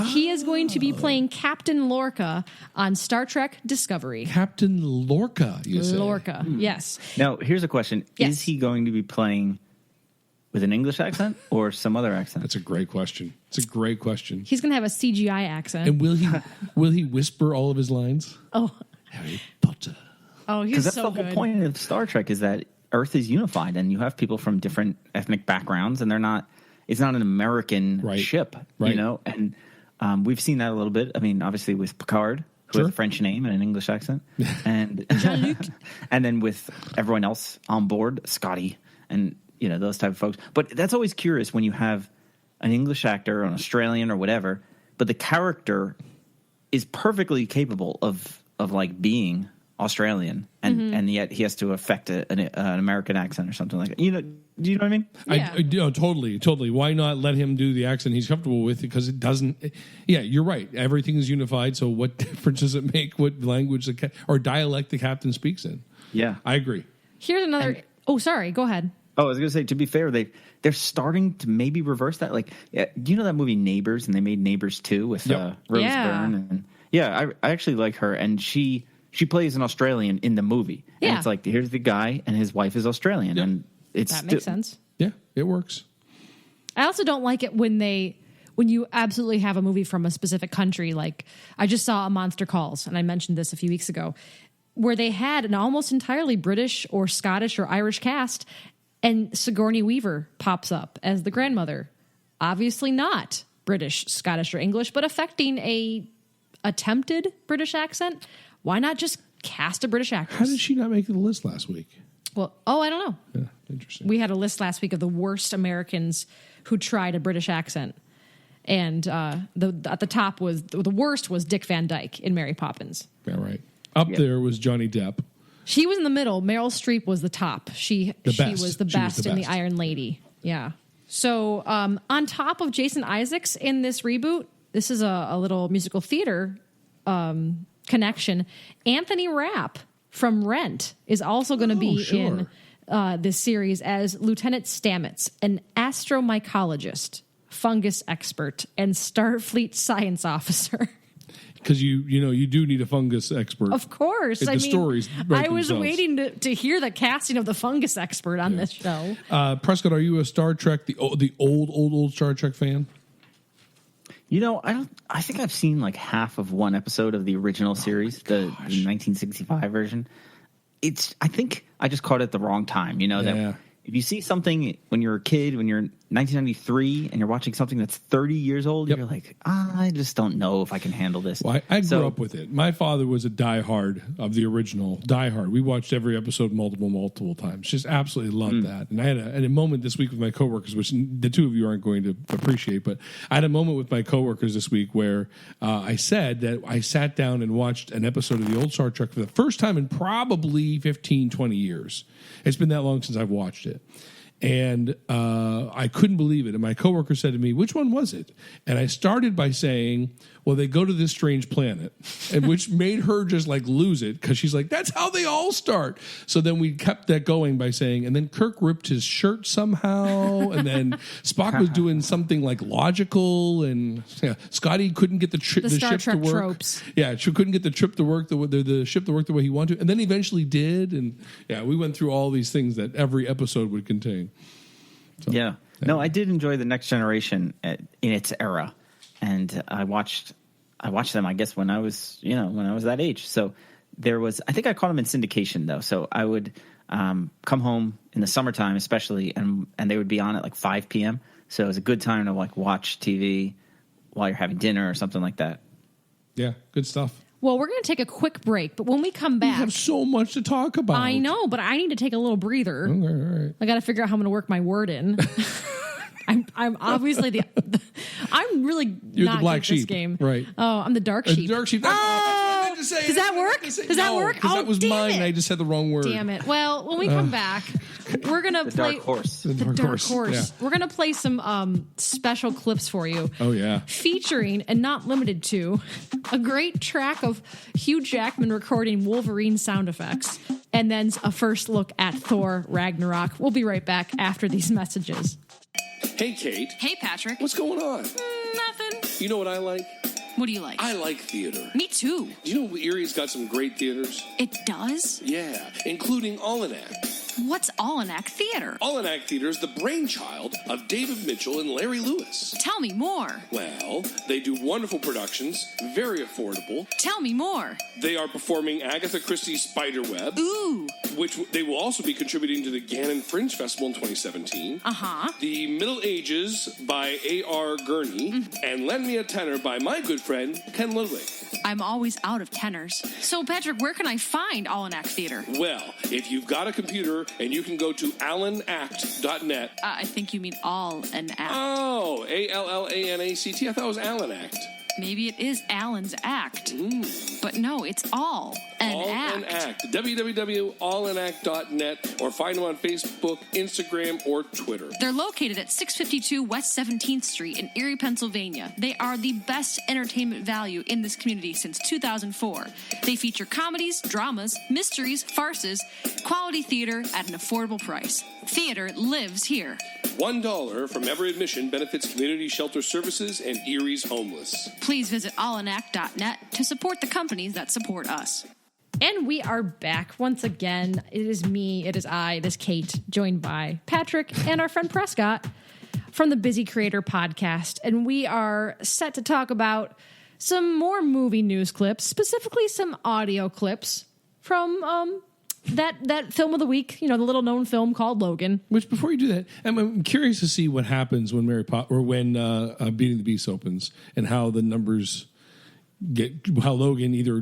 He is going to be playing Captain Lorca on Star Trek Discovery. Captain Lorca, you say? Lorca, yes. Now, here's a question. Yes. Is he going to be playing with an English accent or some other accent? That's a great question. It's a great question. He's going to have a CGI accent. And will he whisper all of his lines? Oh, Harry Potter. oh, he's Because that's so the good. whole point of Star Trek is that Earth is unified and you have people from different ethnic backgrounds and it's not an American Right. ship, Right. you know? And we've seen that a little bit. I mean, obviously with Picard, who has a French name and an English accent. And and then with everyone else on board, Scotty and, you know, those type of folks. But that's always curious when you have an English actor or an Australian or whatever, but the character is perfectly capable of like being Australian, and yet he has to affect an American accent or something like that. Do you know what I mean? Yeah. Totally. Why not let him do the accent he's comfortable with? Because it doesn't. Yeah, you're right. Everything is unified. So what difference does it make what language or dialect the captain speaks in? Yeah, I agree. Here's another. Sorry. Go ahead. Oh, I was going to say, to be fair, they're starting to maybe reverse that. Like, do you know that movie Neighbors? And they made Neighbors 2 with Rose Byrne. And I actually like her, and she plays an Australian in the movie. Yeah. And it's like, here's the guy, and his wife is Australian, and that makes sense. Yeah, it works. I also don't like it when you absolutely have a movie from a specific country. Like, I just saw A Monster Calls, and I mentioned this a few weeks ago, where they had an almost entirely British or Scottish or Irish cast, and Sigourney Weaver pops up as the grandmother. Obviously not British, Scottish, or English, but affecting a attempted British accent. Why not just cast a British actress? How did she not make the list last week? Well, I don't know. Yeah, interesting. We had a list last week of the worst Americans who tried a British accent. And at the top was, the worst was Dick Van Dyke in Mary Poppins. Yeah, right. Up there was Johnny Depp. She was in the middle. Meryl Streep was the top. She was the best in The Iron Lady. Yeah. So on top of Jason Isaacs in this reboot, this is a little musical theater connection. Anthony Rapp from Rent is also going to be in this series as Lieutenant Stamets, an astromycologist, fungus expert, and Starfleet science officer. Because you do need a fungus expert. Of course. Stories I was waiting to hear the casting of the fungus expert on this show. Prescott, are you a Star Trek, the old Star Trek fan? I think I've seen like half of one episode of the original series, the 1965 version. I think I just caught it at the wrong time. That if you see something when you're a kid, when you're 1993, and you're watching something that's 30 years old, you're like, I just don't know if I can handle this. Well, I grew up with it. My father was a diehard of the original. Diehard. We watched every episode multiple times. Just absolutely loved that. And I had a moment this week with my coworkers, which the two of you aren't going to appreciate, but I had a moment with my coworkers this week where I said that I sat down and watched an episode of the old Star Trek for the first time in probably 15, 20 years. It's been that long since I've watched it. And I couldn't believe it. And my coworker said to me, which one was it? And I started by saying, well, they go to this strange planet, and which made her just like lose it because she's like, that's how they all start. So then we kept that going by saying, and then Kirk ripped his shirt somehow. And then Spock was doing something like logical. And Scotty couldn't get the ship to work. Tropes. Yeah, she couldn't get the ship to work the ship to work the way he wanted to. And then eventually did. And we went through all these things that every episode would contain. So, No, I did enjoy The Next Generation in its era, and I watched them, I guess, when I was that age. So I think I caught them in syndication though. So I would come home in the summertime, especially, and they would be on at like 5 p.m. So it was a good time to like watch TV while you're having dinner or something like that. Yeah, good stuff. Well, we're going to take a quick break, but when we come back... We have so much to talk about. I know, but I need to take a little breather. Okay, all right. I got to figure out how I'm going to work my word in. I'm obviously I'm really You're not the black good at sheep, this game. Right. Oh, I'm the dark sheep. The dark sheep. That's what I meant to say. Does that work? Does that work? Because that was mine. It. I just said the wrong word. Damn it. Well, when we come back, we're going to play... Dark Horse. The Dark Horse. Yeah. We're going to play some special clips for you. Oh, yeah. Featuring, and not limited to, a great track of Hugh Jackman recording Wolverine sound effects, and then a first look at Thor Ragnarok. We'll be right back after these messages. Hey, Kate. Hey, Patrick. What's going on? Nothing. You know what I like? What do you like? I like theater. Me too. Do you know Erie's got some great theaters? It does? Yeah, including Almanac. What's Almanac Theater? Almanac Theater is the brainchild of David Mitchell and Larry Lewis. Tell me more. Well, they do wonderful productions, very affordable. Tell me more. They are performing Agatha Christie's Spiderweb. Ooh. Which they will also be contributing to the Gannon Fringe Festival in 2017. Uh-huh. The Middle Ages by A.R. Gurney. And Lend Me a Tenor by my good friend, Ken Ludwig. I'm always out of tenors. So, Patrick, where can I find Almanac Theater? Well, if you've got a computer and you can go to allanact.net. I think you mean all an act. Oh, A-L-L-A-N-A-C-T. I thought it was Allanact. Maybe it is Alan's act. But no, it's all an All and Act. www.allanact.net or find them on Facebook, Instagram, or Twitter. They're located at 652 West 17th Street in Erie, Pennsylvania. They are the best entertainment value in this community since 2004. They feature comedies, dramas, mysteries, farces, quality theater at an affordable price. Theater lives here. $1 from every admission benefits community shelter services and Erie's homeless. Please visit allanact.net to support the companies that support us. And we are back once again. It is me, it is I, it is Kate, joined by Patrick and our friend Prescott from the Busy Creator podcast. And we are set to talk about some more movie news clips, specifically some audio clips from that film of the week, the little known film called Logan. Which, before you do that, I'm curious to see what happens when when Beating the Beast opens, and how the numbers how Logan either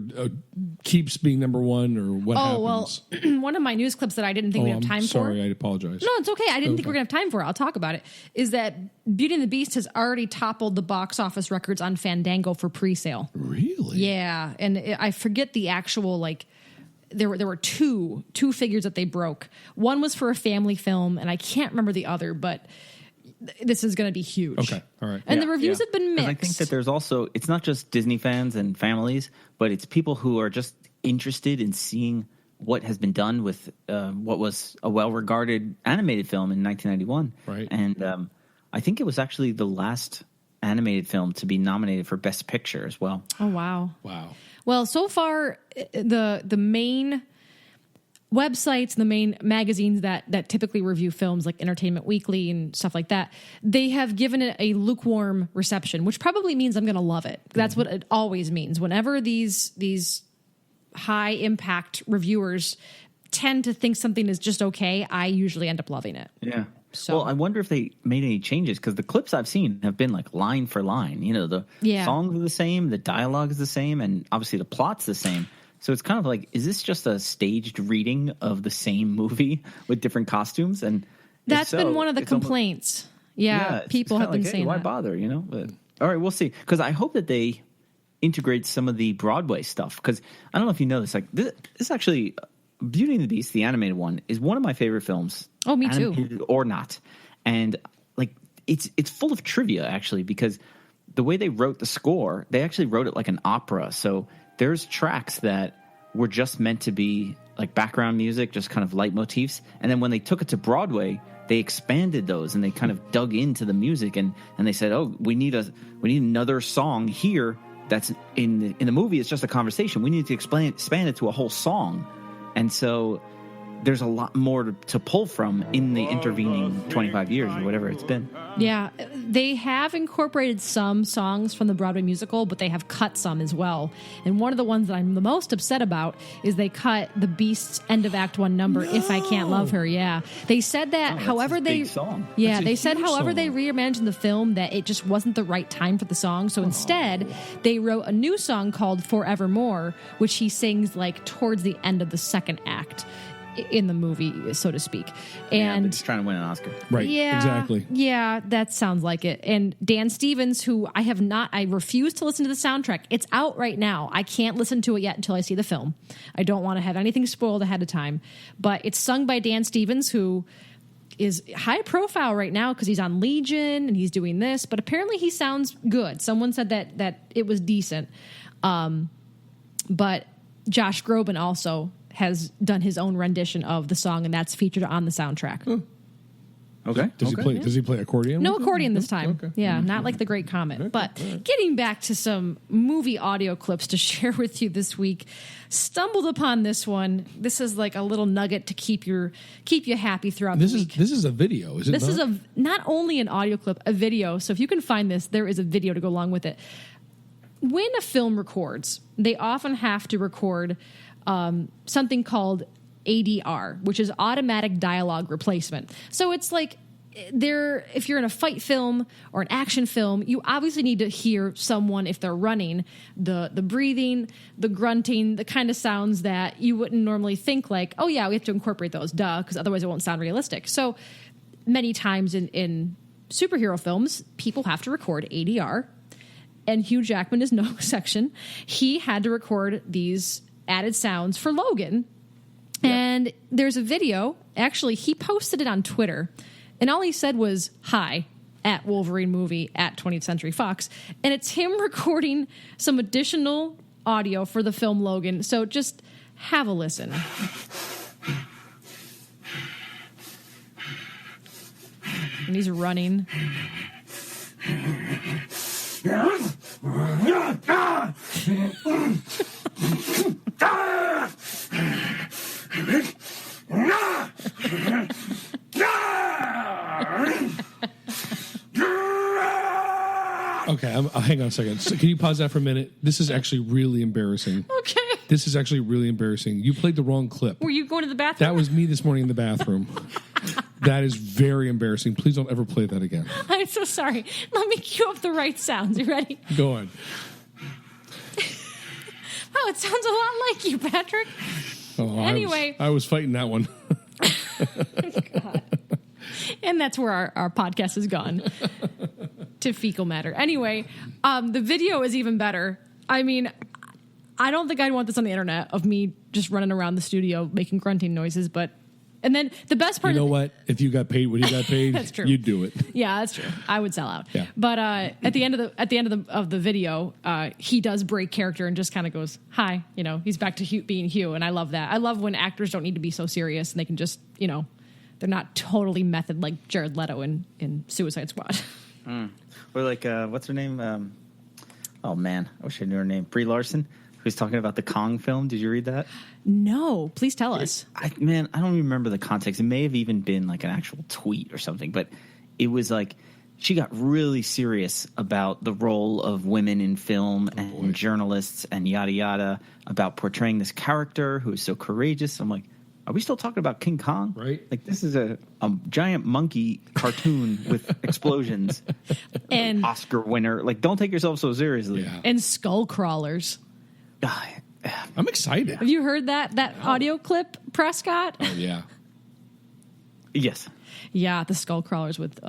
keeps being number one or what happens. Well, one of my news clips that I didn't think we have time for. Sorry, I apologize. No, it's okay. I didn't think we're going to have time for it. I'll talk about it. Is that Beauty and the Beast has already toppled the box office records on Fandango for pre-sale. Really? Yeah. And I forget the actual, there were two figures that they broke. One was for a family film, and I can't remember the other, but this is going to be huge. Okay, all right. And the reviews have been mixed. I think that there's also, it's not just Disney fans and families, but it's people who are just interested in seeing what has been done with what was a well-regarded animated film in 1991. Right. And I think it was actually the last animated film to be nominated for Best Picture as well. Oh, wow. Wow. Well, so far, the main websites, the main magazines that typically review films like Entertainment Weekly and stuff like that, they have given it a lukewarm reception, which probably means I'm going to love it. That's what it always means. Whenever these high impact reviewers tend to think something is just okay, I usually end up loving it. Yeah. So, well, I wonder if they made any changes, because the clips I've seen have been like line for line. The songs are the same, the dialogue is the same, and obviously the plot's the same. So it's kind of like, is this just a staged reading of the same movie with different costumes? And that's been one of the complaints. People have been saying why that. bother, But, all right, we'll see. Because I hope that they integrate some of the Broadway stuff. Because I don't know if you know this, this actually, Beauty and the Beast, the animated one, is one of my favorite films. Oh, me too. Animated or not. And it's full of trivia, actually, because the way they wrote the score, they actually wrote it like an opera. So there's tracks that were just meant to be like background music, just kind of leitmotifs. And then when they took it to Broadway, they expanded those and they kind of dug into the music and they said, oh, we need another song here that's in the movie. It's just a conversation. We need to expand it to a whole song. And so there's a lot more to pull from in the intervening 25 years or whatever it's been. Yeah, they have incorporated some songs from the Broadway musical, but they have cut some as well. And one of the ones that I'm the most upset about is they cut the Beast's end of Act 1 number, If I Can't Love Her. Yeah, they said that however they song. Yeah, they said however they reimagined the film that it just wasn't the right time for the song. So instead, they wrote a new song called Forevermore, which he sings towards the end of the second act in the movie, so to speak. And just trying to win an Oscar. Right. Yeah, exactly. Yeah, that sounds like it. And Dan Stevens, who I refuse to listen to the soundtrack. It's out right now. I can't listen to it yet until I see the film. I don't want to have anything spoiled ahead of time. But it's sung by Dan Stevens, who is high profile right now because he's on Legion and he's doing this. But apparently he sounds good. Someone said that it was decent. But Josh Groban also has done his own rendition of the song, and that's featured on the soundtrack. Okay. Does he play accordion? No accordion this time. Okay. Yeah, not like the Great Comet. But getting back to some movie audio clips to share with you this week, stumbled upon this one. This is like a little nugget to keep you happy throughout the week. This is a video, is it? This is not only an audio clip, a video. So if you can find this, there is a video to go along with it. When a film records, they often have to record something called ADR, which is automatic dialogue replacement. So it's like if you're in a fight film or an action film, you obviously need to hear someone if they're running, the breathing, the grunting, the kind of sounds that you wouldn't normally think like, oh yeah, we have to incorporate those, because otherwise it won't sound realistic. So many times in superhero films, people have to record ADR, and Hugh Jackman is no exception. He had to record these added sounds for Logan. Yep. And there's a video. Actually, he posted it on Twitter. And all he said was, hi, at Wolverine movie, at 20th Century Fox. And it's him recording some additional audio for the film Logan. So just have a listen. And he's running. Okay, hang on a second. So can you pause that for a minute? This is actually really embarrassing. Okay. This is actually really embarrassing. You played the wrong clip. Were you going to the bathroom? That was me this morning in the bathroom. That is very embarrassing. Please don't ever play that again. I'm so sorry. Let me cue up the right sounds. You ready? Go on. Wow, it sounds a lot like you, Patrick. Oh, anyway. I was fighting that one. God. And that's where our podcast has gone. To fecal matter. Anyway, the video is even better. I mean, I don't think I'd want this on the internet of me just running around the studio making grunting noises, but and then the best part, you know what? If you got paid what you got paid, that's true. You'd do it. Yeah, that's true. I would sell out. Yeah. But at the end of the video, he does break character and just kind of goes, "Hi," you know. He's back to being Hugh, and I love that. I love when actors don't need to be so serious and they can just, you know, they're not totally method like Jared Leto in Suicide Squad. Or like, what's her name? Oh, man. I wish I knew her name. Brie Larson, who's talking about the Kong film. Did you read that? No. Please tell us. I don't even remember the context. It may have even been like an actual tweet or something. But it was like she got really serious about the role of women in film and journalists and yada, yada, about portraying this character who is so courageous. I'm like, are we still talking about King Kong? Right. Like, this is a giant monkey cartoon with explosions. And Oscar winner. Like, don't take yourself so seriously. Yeah. And skull crawlers. I'm excited. Have you heard that audio clip, Prescott? Oh, yeah. Yes. Yeah, the skull crawlers with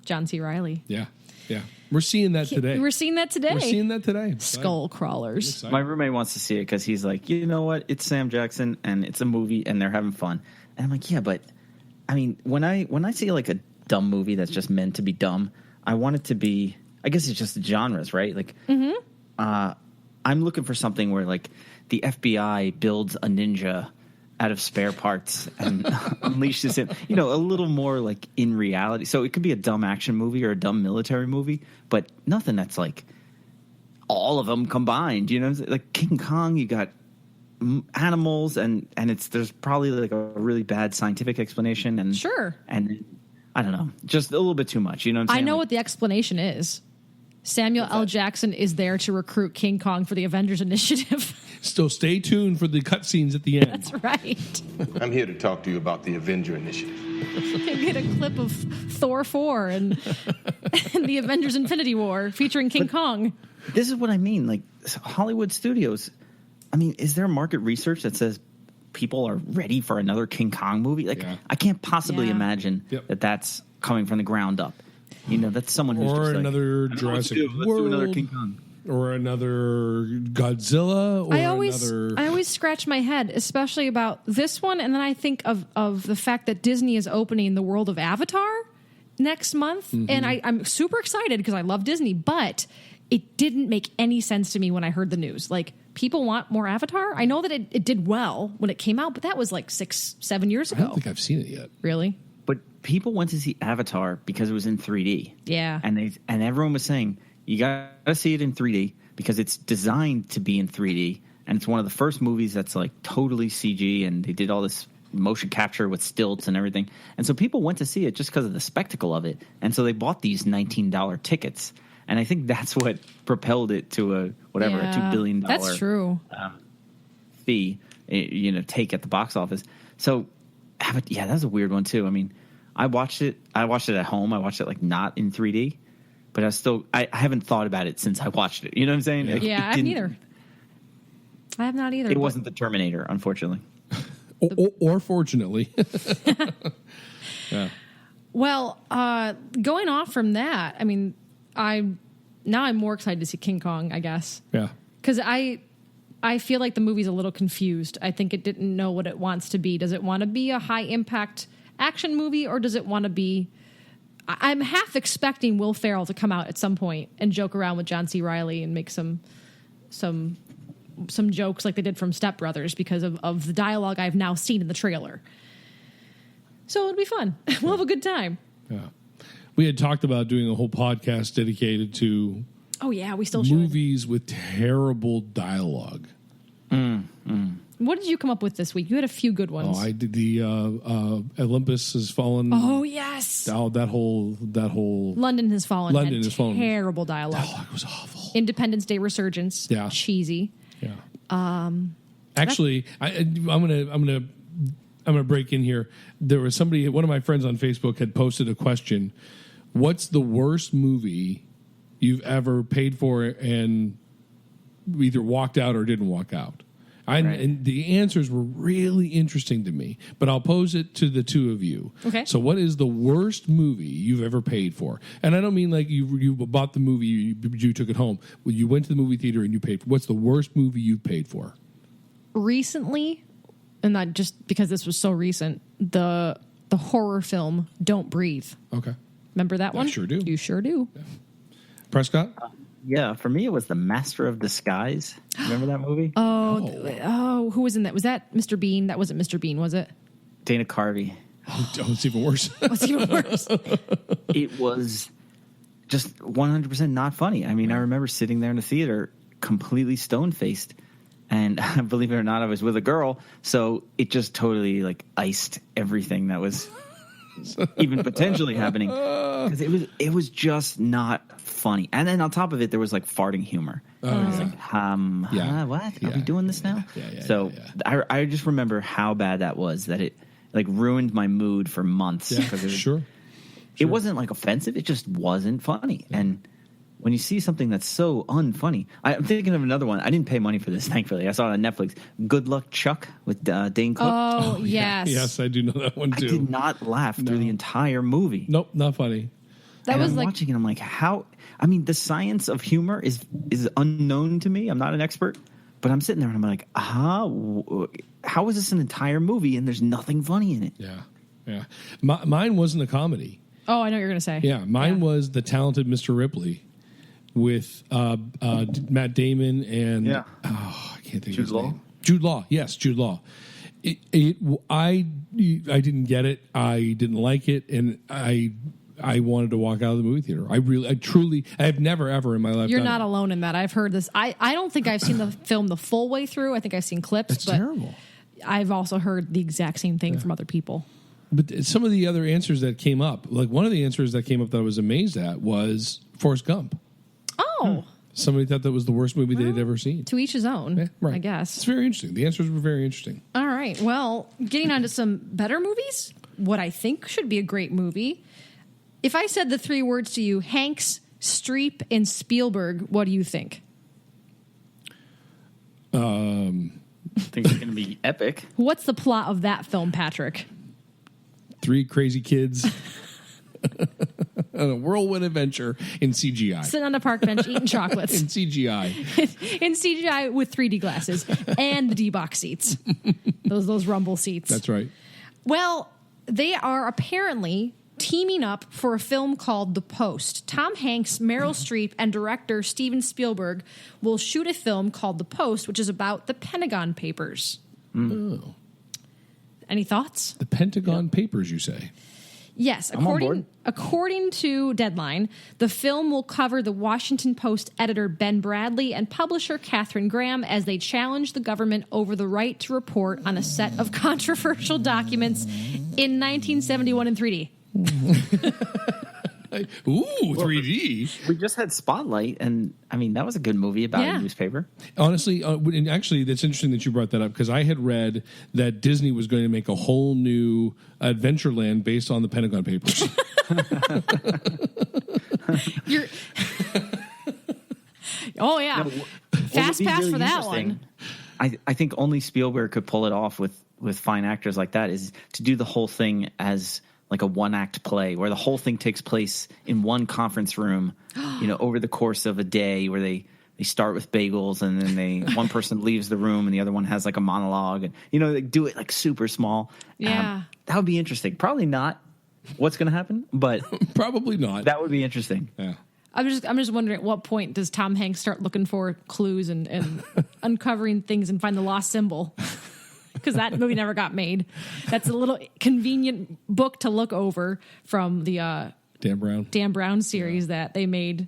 John C. Reilly. Yeah. Yeah. We're seeing that today. We're seeing that today. Skull crawlers. My roommate wants to see it because he's like, you know what? It's Sam Jackson and it's a movie and they're having fun. And I'm like, yeah, but I mean, when I see like a dumb movie that's just meant to be dumb, I want it to be. I guess it's just the genres, right? Like, I'm looking for something where like the FBI builds a ninja out of spare parts and unleashes him, you know, a little more like in reality. So it could be a dumb action movie or a dumb military movie, but nothing that's like all of them combined, you know, like King Kong, you got animals and there's probably like a really bad scientific explanation and sure. And I don't know, just a little bit too much, you know what I'm saying? I know like, what the explanation is. Samuel L. Jackson is there to recruit King Kong for the Avengers Initiative. So stay tuned for the cutscenes at the end. That's right. I'm here to talk to you about the Avenger Initiative. You get a clip of Thor 4 and the Avengers Infinity War featuring King Kong. This is what I mean. Like Hollywood studios, I mean, is there market research that says people are ready for another King Kong movie? Like, I can't possibly imagine that that's coming from the ground up. You know, that's someone who's or just another like, Jurassic World, let's do another King Kong, or another Godzilla. Or I always scratch my head, especially about this one, and then I think of the fact that Disney is opening the world of Avatar next month, and I'm super excited because I love Disney, but it didn't make any sense to me when I heard the news. Like, people want more Avatar. I know that it did well when it came out, but that was like 6-7 years ago. I don't think I've seen it yet. Really? But people went to see Avatar because it was in 3D. Yeah. And everyone was saying, you got to see it in 3D because it's designed to be in 3D. And it's one of the first movies that's like totally CG, and they did all this motion capture with stilts and everything. And so people went to see it just because of the spectacle of it. And so they bought these $19 tickets. And I think that's what propelled it to a $2 billion that's true. Fee, you know, take at the box office. So, yeah, that's a weird one too. I mean, I watched it at home. I watched it like not in 3D, but I haven't thought about it since I watched it. You know what I'm saying? Like, I haven't either. I have not either. It wasn't the Terminator, unfortunately. or fortunately. Yeah. Well, going off from that, I mean, I'm more excited to see King Kong, I guess. Yeah. Because I I feel like the movie's a little confused. I think it didn't know what it wants to be. Does it want to be a high-impact action movie, or does it want to be... I'm half expecting Will Ferrell to come out at some point and joke around with John C. Reilly and make some jokes like they did from Step Brothers because of the dialogue I've now seen in the trailer. So it'll be fun. We'll have a good time. Yeah. We had talked about doing a whole podcast dedicated to we still should. Movies with terrible dialogue. What did you come up with this week? You had a few good ones. Oh, I did the Olympus Has Fallen. Oh, yes. Oh, that whole London Has Fallen. London Has Fallen. Terrible dialogue. Dialogue was awful. Independence Day Resurgence. Yeah. Cheesy. Yeah. Actually, I'm gonna break in here. There was somebody, one of my friends on Facebook had posted a question. What's the worst movie you've ever paid for and either walked out or didn't walk out? And the answers were really interesting to me, but I'll pose it to the two of you. Okay. So what is the worst movie you've ever paid for? And I don't mean like you bought the movie, you took it home. Well, you went to the movie theater and you paid for. What's the worst movie you've paid for? Recently, and not just because this was so recent, the horror film Don't Breathe. Okay. Remember that one? I sure do. You sure do. Yeah. Prescott? Yeah, for me, it was The Master of Disguise. Remember that movie? Oh, who was in that? Was that Mr. Bean? That wasn't Mr. Bean, was it? Dana Carvey. Oh, it's even worse. It's even worse. It was just 100% not funny. I mean, I remember sitting there in the theater completely stone-faced. And believe it or not, I was with a girl, so it just totally like iced everything that was even potentially happening. Because it was just not funny. And then on top of it, there was like farting humor. I was like, what? Are we doing this now? I just remember how bad that was, that it like ruined my mood for months. Yeah, it wasn't like offensive. It just wasn't funny. Yeah. And when you see something that's so unfunny, I'm thinking of another one. I didn't pay money for this, thankfully. I saw it on Netflix. Good Luck Chuck with Dane Cook. Oh, yes. Yes, I do know that one too. I did not laugh through the entire movie. Nope, not funny. I'm watching it. I'm like, how? I mean, the science of humor is unknown to me. I'm not an expert, but I'm sitting there and I'm like, how is this an entire movie and there's nothing funny in it? Yeah. Mine wasn't a comedy. Oh, I know what you're going to say. Yeah, mine was The Talented Mr. Ripley with Matt Damon and I can't think of his name. Jude Law. Yes, Jude Law. I didn't get it. I didn't like it, and I wanted to walk out of the movie theater. I have never ever in my life. You're not alone in that. I've heard this. I don't think I've seen the film the full way through. I think I've seen clips. It's terrible. I've also heard the exact same thing from other people. But some of the other answers that came up, like one of the answers that came up that I was amazed at was Forrest Gump. Oh. Somebody thought that was the worst movie they'd ever seen. To each his own, I guess. It's very interesting. The answers were very interesting. All right. Well, getting on to some better movies, what I think should be a great movie. If I said the three words to you, Hanks, Streep, and Spielberg, what do you think? I think it's going to be epic. What's the plot of that film, Patrick? Three crazy kids on a whirlwind adventure in CGI. Sitting on a park bench eating chocolates. In CGI. In CGI with 3D glasses and the D-box seats. Those rumble seats. That's right. Well, they are apparently teaming up for a film called The Post. Tom Hanks, Meryl Streep, and director Steven Spielberg will shoot a film called The Post, which is about the Pentagon Papers. Oh. Any thoughts? The Pentagon Papers, you say? Yes. According to Deadline, the film will cover the Washington Post editor Ben Bradley and publisher Katharine Graham as they challenge the government over the right to report on a set of controversial documents in 1971 in 3D. Ooh, 3D. We just had Spotlight, and I mean, that was a good movie about a newspaper. Honestly, and actually, that's interesting that you brought that up, because I had read that Disney was going to make a whole new Adventureland based on the Pentagon Papers. Oh, yeah. Fast pass really for that one. I think only Spielberg could pull it off with fine actors like that, is to do the whole thing as like a one-act play where the whole thing takes place in one conference room, over the course of a day, where they they start with bagels, and then one person leaves the room, and the other one has like a monologue, and they do it like super small. Yeah, that would be interesting. Probably not what's going to happen, but probably not. That would be interesting. Yeah. I'm just wondering, at what point does Tom Hanks start looking for clues and uncovering things and find the lost symbol? Because that movie never got made. That's a little convenient book to look over from the Dan Brown series that they made.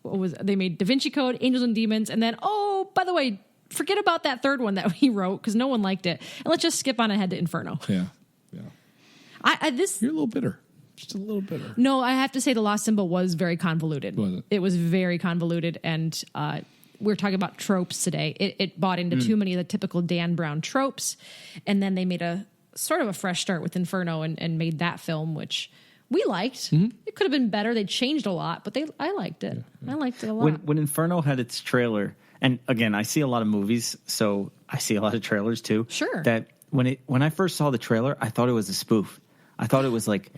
They made Da Vinci Code, Angels and Demons, and then, oh, by the way, forget about that third one that he wrote because no one liked it. And let's just skip on ahead to Inferno. Yeah. You're a little bitter. Just a little bitter. No, I have to say the Lost Symbol was very convoluted. Was it? It was very convoluted, and we're talking about tropes today. It bought into too many of the typical Dan Brown tropes, and then they made a sort of a fresh start with Inferno and made that film, which we liked. Mm-hmm. It could have been better. They changed a lot, but I liked it. Yeah. I liked it a lot. When Inferno had its trailer, and again, I see a lot of movies, so I see a lot of trailers too. Sure. That when I first saw the trailer, I thought it was a spoof. I thought it was like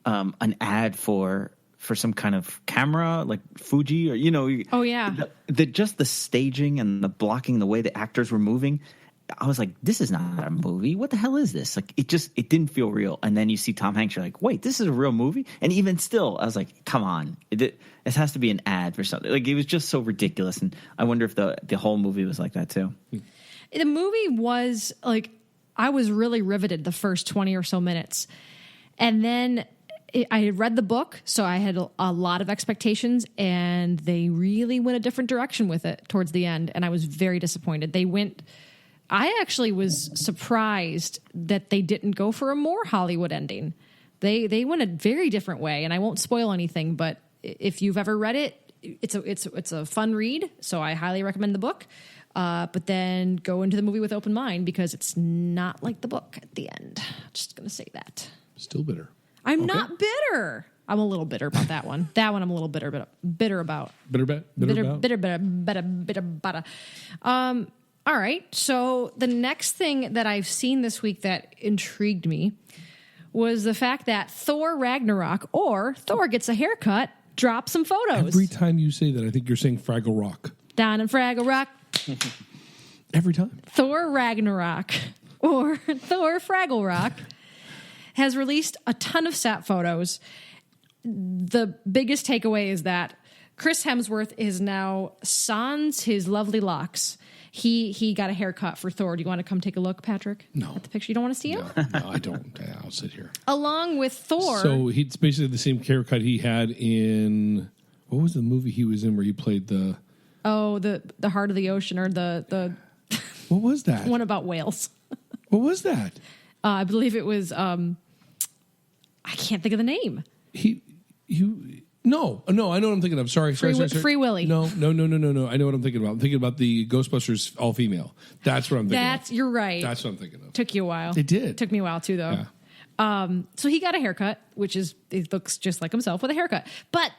an ad for some kind of camera, like Fuji, or Oh yeah. Just the staging and the blocking, the way the actors were moving. I was like, this is not a movie. What the hell is this? Like, it didn't feel real. And then you see Tom Hanks, you're like, wait, this is a real movie? And even still, I was like, come on. It has to be an ad for something. Like, it was just so ridiculous. And I wonder if the whole movie was like that, too. The movie was, like, I was really riveted the first 20 or so minutes. And then I had read the book, so I had a lot of expectations, and they really went a different direction with it towards the end. And I was very disappointed. I actually was surprised that they didn't go for a more Hollywood ending. They went a very different way, and I won't spoil anything, but if you've ever read it, it's a fun read, so I highly recommend the book. But then go into the movie with open mind because it's not like the book at the end. Just going to say that. Still bitter. I'm not bitter. I'm a little bitter about that one. That one I'm a little bitter about. Bitter. All right. So the next thing that I've seen this week that intrigued me was the fact that Thor Ragnarok, or Thor Gets a Haircut, dropped some photos. Every time you say that, I think you're saying Fraggle Rock. Down in Fraggle Rock. Every time. Thor Ragnarok, or Thor Fraggle Rock, has released a ton of set photos. The biggest takeaway is that Chris Hemsworth is now sans his lovely locks. He got a haircut for Thor. Do you want to come take a look, Patrick? No. At the picture? You don't want to see him? No, I don't. I'll sit here. Along with Thor. So it's basically the same haircut he had in, what was the movie he was in where he played the... Oh, the Heart of the Ocean, or the what was that? One about whales. What was that? I believe it was, I can't think of the name. No, I know what I'm thinking of. Sorry. Free Willy. No. I know what I'm thinking about. I'm thinking about the Ghostbusters all female. That's what I'm thinking of. You're right. That's what I'm thinking of. Took you a while. It did. Took me a while too, though. Yeah. So he got a haircut, it looks just like himself with a haircut. But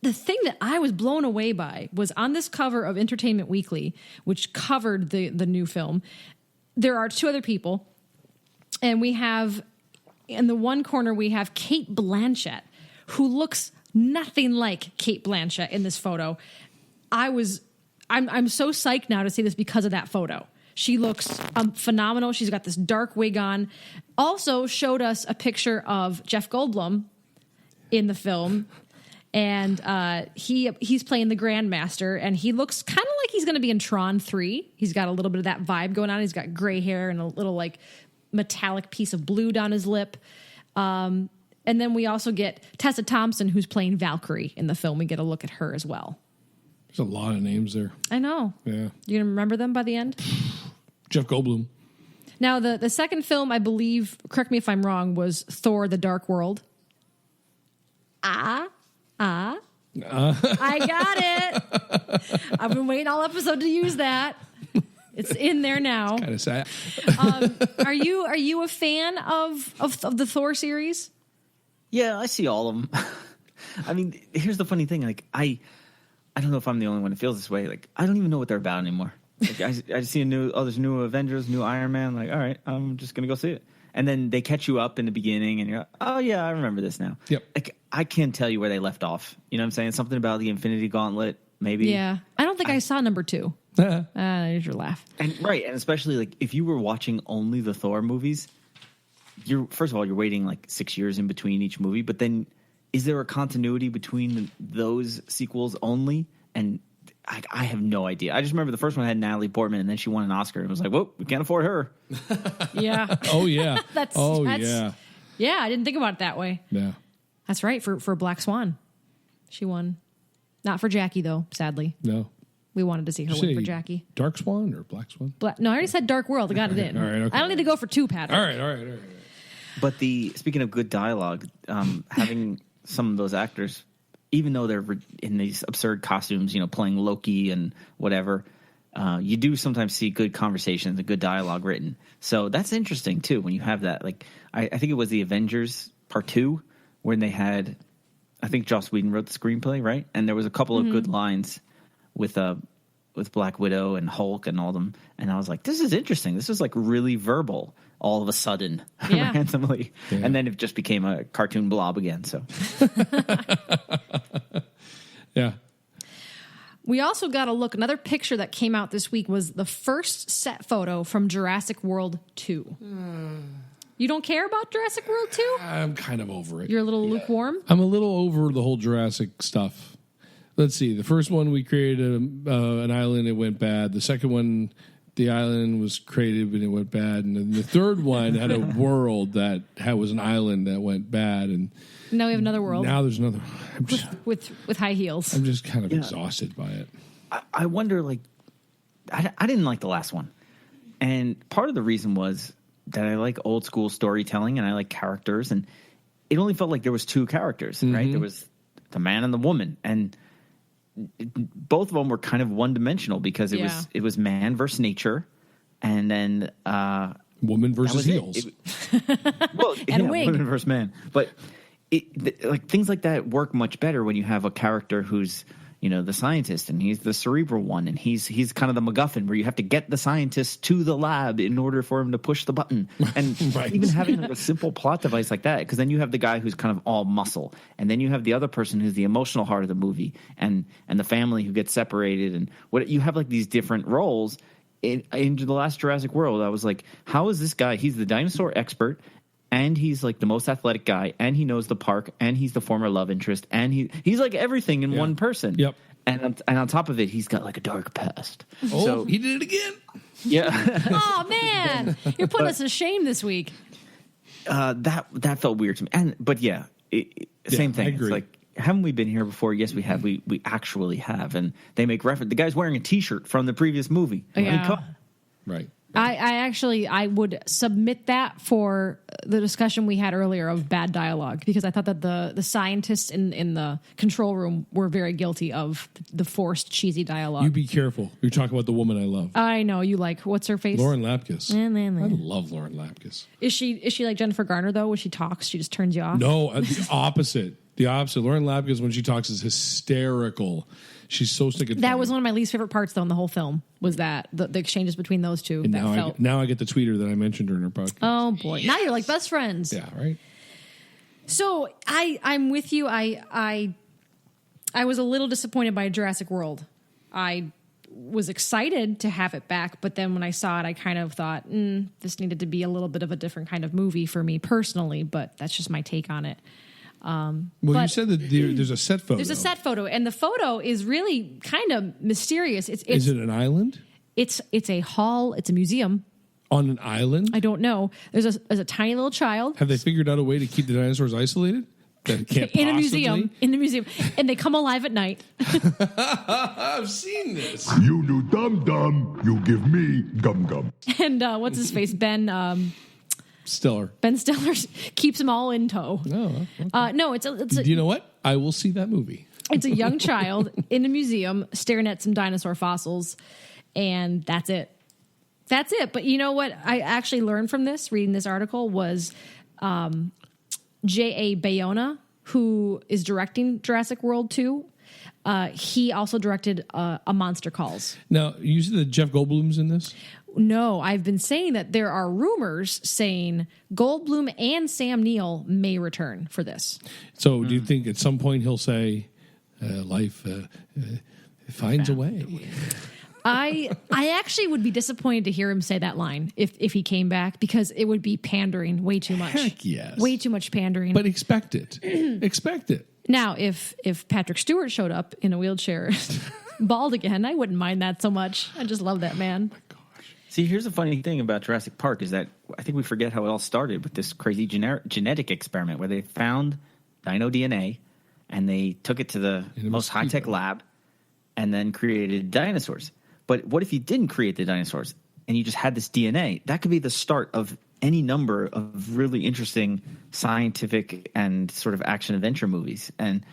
the thing that I was blown away by was on this cover of Entertainment Weekly, which covered the new film, there are two other people. And we have, in the one corner, we have Cate Blanchett, who looks nothing like Cate Blanchett in this photo. I'm so psyched now to see this because of that photo. She looks phenomenal. She's got this dark wig on. Also showed us a picture of Jeff Goldblum in the film. And he's playing the Grandmaster, and he looks kind of like he's going to be in Tron 3. He's got a little bit of that vibe going on. He's got gray hair and a little like metallic piece of blue down his lip. And then we also get Tessa Thompson, who's playing Valkyrie in the film. We get a look at her as well. There's a lot of names there. I know. Yeah. You going to remember them by the end? Jeff Goldblum. Now, the second film, I believe, correct me if I'm wrong, was Thor: The Dark World. I got it. I've been waiting all episode to use that. It's in there now. Kind of sad. Are you a fan of the Thor series? Yeah, I see all of them. I mean, here's the funny thing. Like, I don't know if I'm the only one that feels this way. Like, I don't even know what they're about anymore. Like, I see there's new Avengers, new Iron Man. Like, all right, I'm just gonna go see it. And then they catch you up in the beginning, and you're like, oh yeah, I remember this now. Yep. Like, I can't tell you where they left off. You know what I'm saying? Something about the Infinity Gauntlet. maybe. Yeah. I don't think I saw number 2. There's your laugh. And especially like if you were watching only the Thor movies, first of all, you're waiting like 6 years in between each movie, but then is there a continuity between those sequels only? And I have no idea. I just remember the first one had Natalie Portman, and then she won an Oscar, and it was like, whoa, we can't afford her. Yeah. Oh, yeah. That's yeah. Yeah, I didn't think about it that way. Yeah. That's right, for Black Swan. She won. Not for Jackie, though, sadly. No. We wanted to see her win for Jackie. Dark Swan or Black Swan? No, I already said Dark World. I got it in. All right, okay. I don't need to go for 2, Patrick. All right. But speaking of good dialogue, having some of those actors, even though they're in these absurd costumes, playing Loki and whatever, you do sometimes see good conversations and good dialogue written. So that's interesting too when you have that. Like I think it was the Avengers Part 2 when they had, I think Joss Whedon wrote the screenplay, right? And there was a couple of good lines with Black Widow and Hulk and all them, and I was like, this is interesting. This is like really verbal all of a sudden, randomly, and then it just became a cartoon blob again. So, yeah. We also got a look. Another picture that came out this week was the first set photo from Jurassic World 2. You don't care about Jurassic World 2? I'm kind of over it. You're a little lukewarm? I'm a little over the whole Jurassic stuff. Let's see. The first one, we created an island. It went bad. The second one, the island was created and it went bad. And then the third one had a world that was an island that went bad. And now we have another world. Now there's another. With high heels. I'm just kind of exhausted by it. I wonder, like, I didn't like the last one. And part of the reason was that I like old school storytelling and I like characters. And it only felt like there was 2 characters, right? There was the man and the woman. And both of them were kind of one dimensional because it was man versus nature, and then woman versus heels. Woman versus man. But like things like that work much better when you have a character who's the scientist and he's the cerebral one and he's kind of the MacGuffin where you have to get the scientist to the lab in order for him to push the button. And even having like a simple plot device like that, because then you have the guy who's kind of all muscle, and then you have the other person who's the emotional heart of the movie, and the family who gets separated, and what you have like these different roles. Into the last Jurassic World, I was like, how is this guy? He's the dinosaur expert, and he's like the most athletic guy, and he knows the park, and he's the former love interest, and he's like everything in one person. Yep. And on top of it, he's got like a dark past. Oh, so, he did it again. Yeah. Oh man, you're putting us to shame this week. That felt weird to me. But yeah, same thing. It's like, haven't we been here before? Yes, we have. We actually have. And they make reference. The guy's wearing a T-shirt from the previous movie. Yeah. Right. I would submit that for the discussion we had earlier of bad dialogue, because I thought that the scientists in the control room were very guilty of the forced cheesy dialogue. You be careful. You're talking about the woman I love. I know you like. What's her face? Lauren Lapkus. I love Lauren Lapkus. Is she like Jennifer Garner though? When she talks, she just turns you off. No, the opposite. The opposite. Lauren Lapkus, when she talks, is hysterical. She's so sick of that. Was one of my least favorite parts, though, in the whole film, was that the exchanges between those two. And now I get the tweeter that I mentioned during her podcast. Oh boy! Yes. Now you're like best friends. Yeah, right. So I'm with you. I was a little disappointed by Jurassic World. I was excited to have it back, but then when I saw it, I kind of thought this needed to be a little bit of a different kind of movie for me personally. But that's just my take on it. You said that there's a set photo. There's a set photo, and the photo is really kind of mysterious. Is it an island? It's a hall. It's a museum. On an island? I don't know. There's a tiny little child. Have they figured out a way to keep the dinosaurs isolated? That can't in the museum, and they come alive at night. I've seen this. You do dum-dum, you give me gum-gum. And what's his face? Ben Stiller keeps them all in tow. Oh, okay. No, it's a. You know what? I will see that movie. It's a young child in a museum staring at some dinosaur fossils, and that's it. That's it. But you know what I actually learned from this, reading this article, was J.A. Bayona, who is directing Jurassic World 2. He also directed A Monster Calls. Now, you said that Jeff Goldblum's in this? No, I've been saying that there are rumors saying Goldblum and Sam Neill may return for this. So do you think at some point he'll say, life It finds a way. I actually would be disappointed to hear him say that line if he came back, because it would be pandering way too much. Heck yes. Way too much pandering. But expect it. Expect it. Now, if Patrick Stewart showed up in a wheelchair, bald again, I wouldn't mind that so much. I just love that man. See, here's the funny thing about Jurassic Park is that I think we forget how it all started with this crazy genetic experiment where they found dino DNA and they took it to the most high-tech lab and then created dinosaurs. But what if you didn't create the dinosaurs and you just had this DNA? That could be the start of any number of really interesting scientific and sort of action-adventure movies. And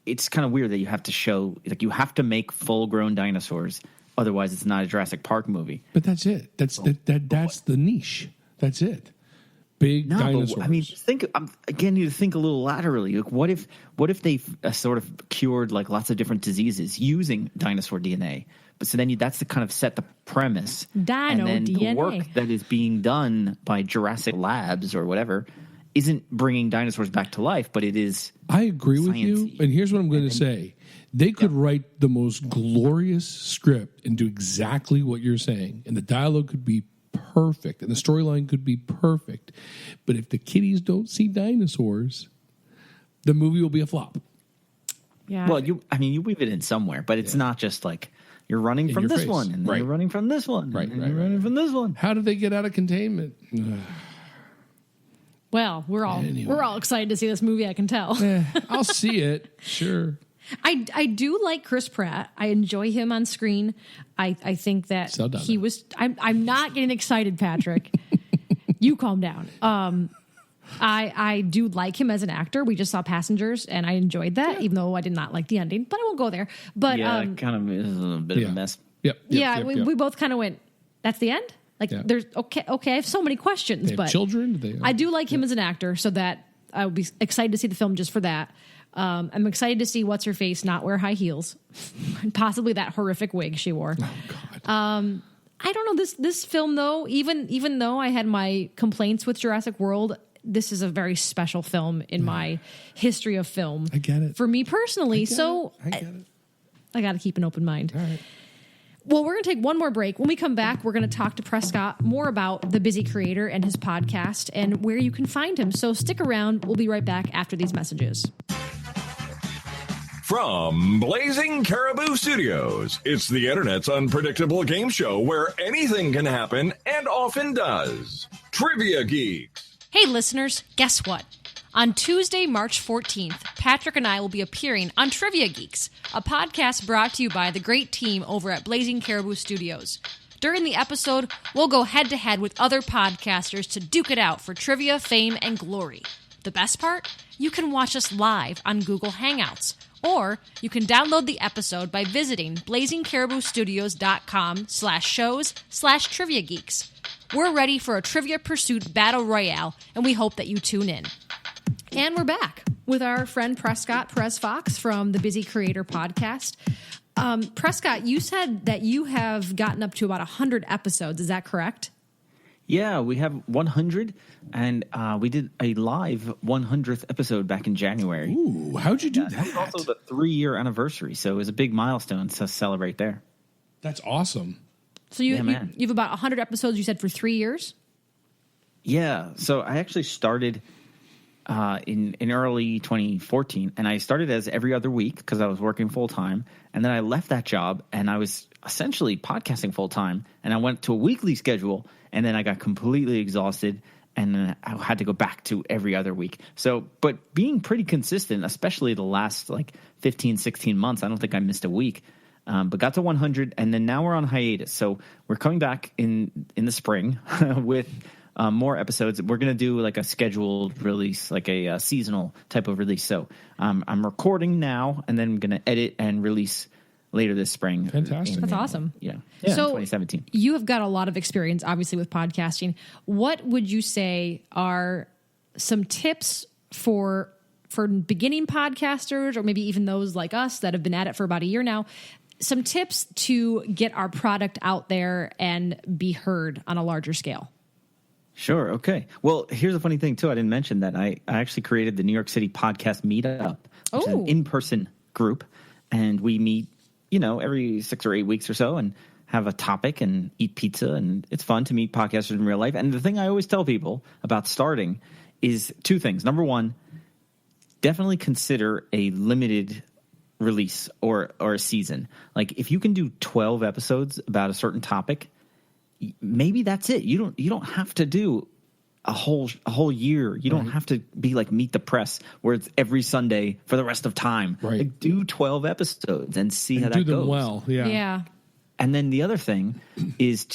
it's kind of weird that you have to show – like you have to make full-grown dinosaurs. Otherwise, it's not a Jurassic Park movie. But that's it. That's the niche. That's it. Big dinosaurs. But, I mean, you think a little laterally. Like, what if they sort of cured like lots of different diseases using dinosaur DNA? But so then that's the kind of set the premise. Dino and then DNA. The work that is being done by Jurassic Labs or whatever isn't bringing dinosaurs back to life, but it is. I agree with you. And here's what I'm going to say. They could write the most glorious script and do exactly what you're saying. And the dialogue could be perfect. And the storyline could be perfect. But if the kiddies don't see dinosaurs, the movie will be a flop. Yeah. Well, you weave it in somewhere, but it's not just like you're running from this one and then you're running from this one. Right. And you're running from this one. How did they get out of containment? Well, we're all excited to see this movie, I can tell. I'll see it. Sure. I do like Chris Pratt. I enjoy him on screen. I think that he was. I'm not getting excited, Patrick. You calm down. I do like him as an actor. We just saw Passengers, and I enjoyed that, even though I did not like the ending. But I won't go there. But it kind of is a bit of a mess. Yep. We both kind of went. That's the end. Like there's okay. I have so many questions, but children. I do like him as an actor, so that I would be excited to see the film just for that. I'm excited to see what's her face not wear high heels, and possibly that horrific wig she wore. Oh God. I don't know this film though. Even though I had my complaints with Jurassic World, this is a very special film in my history of film. I get it. For me personally, I get it. I got to keep an open mind. All right. Well, we're going to take one more break. When we come back, we're going to talk to Prescott more about The Busy Creator and his podcast and where you can find him. So stick around. We'll be right back after these messages. From Blazing Caribou Studios, it's the internet's unpredictable game show where anything can happen and often does. Trivia Geeks. Hey, listeners, guess what? On Tuesday, March 14th, Patrick and I will be appearing on Trivia Geeks, a podcast brought to you by the great team over at Blazing Caribou Studios. During the episode, we'll go head-to-head with other podcasters to duke it out for trivia, fame, and glory. The best part? You can watch us live on Google Hangouts, or you can download the episode by visiting blazingcariboustudios.com/shows/trivia geeks. We're ready for a Trivia Pursuit Battle Royale, and we hope that you tune in. And we're back with our friend Prescott Perez-Fox from the Busy Creator podcast. Prescott, you said that you have gotten up to about 100 episodes. Is that correct? Yeah, we have 100, and we did a live 100th episode back in January. Ooh, how'd you do that? It was also the 3-year anniversary, so it was a big milestone to celebrate there. That's awesome. So you have about 100 episodes, you said, for 3 years? Yeah, so I actually started in early 2014, and I started as every other week because I was working full-time, and then I left that job, and I was essentially podcasting full-time, and I went to a weekly schedule, and then I got completely exhausted, and then I had to go back to every other week. So, but being pretty consistent, especially the last 15, 16 months, I don't think I missed a week, but got to 100, and then now we're on hiatus. So we're coming back in the spring with more episodes. We're going to do a scheduled release, a seasonal type of release. So I'm recording now, and then I'm going to edit and release later this spring. Fantastic. That's awesome. Yeah, so 2017. You have got a lot of experience, obviously, with podcasting. What would you say are some tips for beginning podcasters, or maybe even those like us that have been at it for about a year now? Some tips to get our product out there and be heard on a larger scale. Sure. Okay. Well, here's a funny thing, too. I didn't mention that I actually created the New York City Podcast Meetup, which is an in-person group, and we meet every 6 or 8 weeks or so and have a topic and eat pizza. And it's fun to meet podcasters in real life. And the thing I always tell people about starting is 2 things. Number one, definitely consider a limited release or a season. Like if you can do 12 episodes about a certain topic, maybe that's it. You don't have to do a whole year. You don't have to be like Meet the Press where it's every Sunday for the rest of time. Right. Like do 12 episodes and see how that do them goes. well. Yeah. And then the other thing is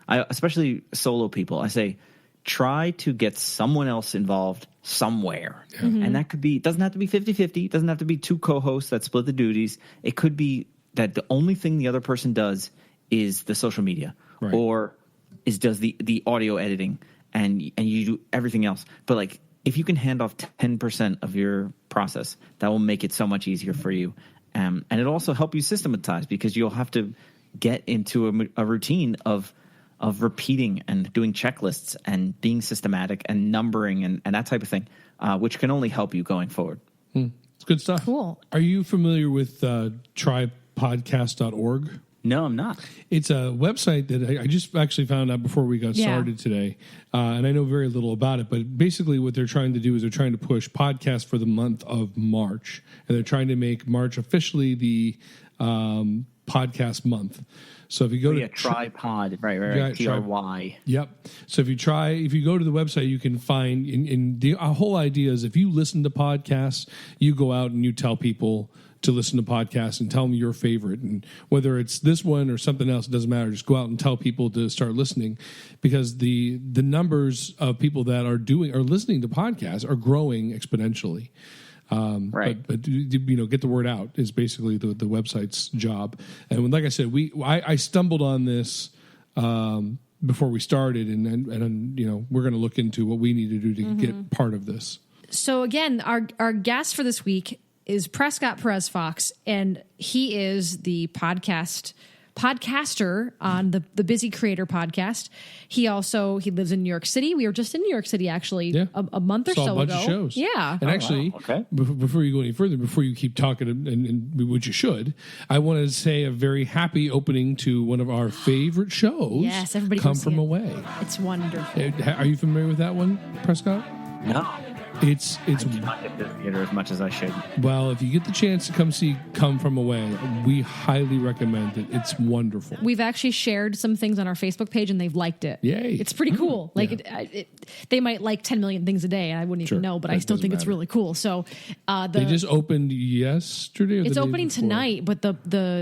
especially solo people, I say, try to get someone else involved somewhere. Yeah. Mm-hmm. And that doesn't have to be 50-50. It doesn't have to be 2 co-hosts that split the duties. It could be that the only thing the other person does is the social media or does the audio editing and you do everything else. But like if you can hand off 10% of your process, that will make it so much easier for you. And it'll also help you systematize because you'll have to get into a routine of repeating and doing checklists and being systematic and numbering and that type of thing, which can only help you going forward. It's good stuff. Cool. Are you familiar with trypodcast.org? No, I'm not. It's a website that I just actually found out before we got started today, and I know very little about it. But basically what they're trying to do is they're trying to push podcasts for the month of March, and they're trying to make March officially the podcast month. So if you go to tripod, right, TRY. Yep. So if you go to the website, you can find. The whole idea is if you listen to podcasts, you go out and you tell people to listen to podcasts and tell them your favorite, and whether it's this one or something else, it doesn't matter. Just go out and tell people to start listening, because the numbers of people that are listening to podcasts are growing exponentially. But get the word out is basically the website's job. And like I said, I stumbled on this before we started, and we're going to look into what we need to do to get part of this. So again, our guest for this week is Prescott Perez-Fox, and he is the podcaster on the Busy Creator podcast. He lives in New York City. We were just in New York City actually a month or so ago. Saw a bunch of shows. Yeah. And actually, before you go any further, before you keep talking, and which you should, I want to say a very happy opening to one of our favorite shows. Yes, everybody Come From Away. It's wonderful. Are you familiar with that one, Prescott? No. I do not get to the theater as much as I should. Well, if you get the chance to come see Come From Away, we highly recommend it. It's wonderful. We've actually shared some things on our Facebook page, and they've liked it. Yay. It's pretty cool. Like they might like 10 million things a day, and I wouldn't even know, but I still think it's really cool. So they just opened yesterday? Or it's opening tonight, but the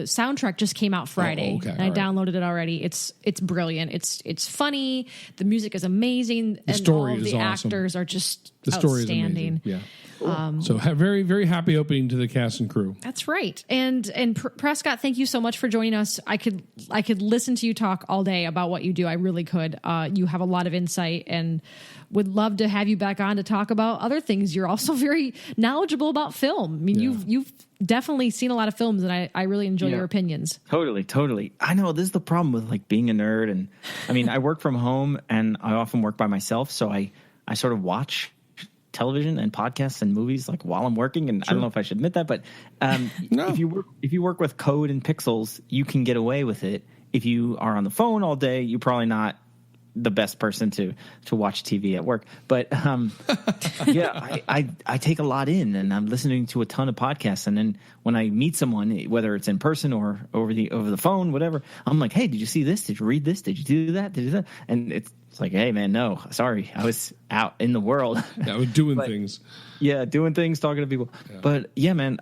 soundtrack just came out Friday. And I downloaded it already. It's brilliant. It's funny. The music is amazing. The story all of is the awesome. Actors are just the story outstanding. Is amazing. Yeah. So very, very happy opening to the cast and crew. That's right. And Prescott, thank you so much for joining us. I could listen to you talk all day about what you do. I really could. You have a lot of insight, and would love to have you back on to talk about other things. You're also very knowledgeable about film. I mean, you've definitely seen a lot of films, and I really enjoy your opinions. Totally. I know this is the problem with like being a nerd, and I mean, I work from home, and I often work by myself, so I sort of watch television and podcasts and movies like while I'm working, and I don't know if I should admit that, but if you work with code and pixels, you can get away with it. If you are on the phone all day, you're probably not the best person to watch TV at work. But I take a lot in, and I'm listening to a ton of podcasts, and then when I meet someone, whether it's in person or over the phone, whatever, I'm like, hey, did you see this? Did you read this? Did you do that? Did you do that? And it's like, hey man, no, sorry, I was out in the world. I was doing things. Yeah, doing things, talking to people. Yeah. But yeah, man,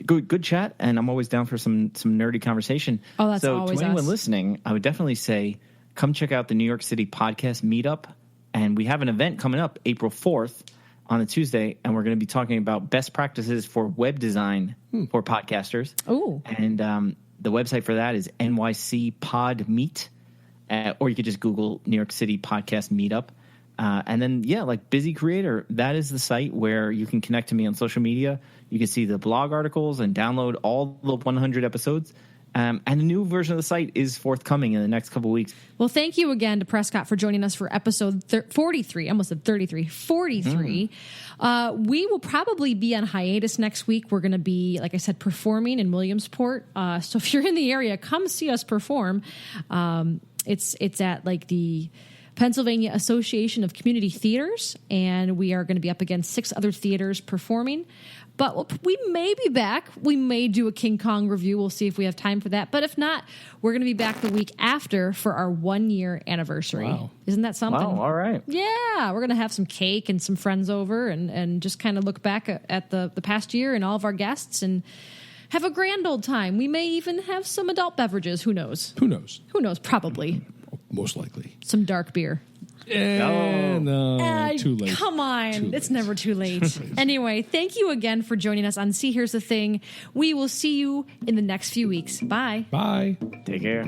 good chat, and I'm always down for some nerdy conversation. Oh, that's always to anyone listening, I would definitely say come check out the New York City Podcast Meetup, and we have an event coming up April 4th on a Tuesday, and we're going to be talking about best practices for web design for podcasters. Oh, and the website for that is NYC Pod Meet. Or you could just Google New York City Podcast Meetup. And then, like Busy Creator, that is the site where you can connect to me on social media. You can see the blog articles and download all the 100 episodes. And a new version of the site is forthcoming in the next couple of weeks. Well, thank you again to Prescott for joining us for episode 43. I almost said 33. 43. We will probably be on hiatus next week. We're going to be, like I said, performing in Williamsport. So if you're in the area, come see us perform. It's at like the Pennsylvania Association of Community Theaters, and we are going to be up against 6 other theaters performing. But we may be back. We may do a King Kong review. We'll see if we have time for that. But if not, we're going to be back the week after for our 1-year anniversary. Wow. Isn't that something? Wow, all right. Yeah, we're going to have some cake and some friends over and just kind of look back at the past year and all of our guests and have a grand old time. We may even have some adult beverages. Who knows? Who knows? Who knows? Probably. Most likely. Some dark beer. No, too late. Come on. Too It's late. never too late. Anyway, thank you again for joining us on See Here's the Thing. We will see you in the next few weeks. Bye. Bye. Take care.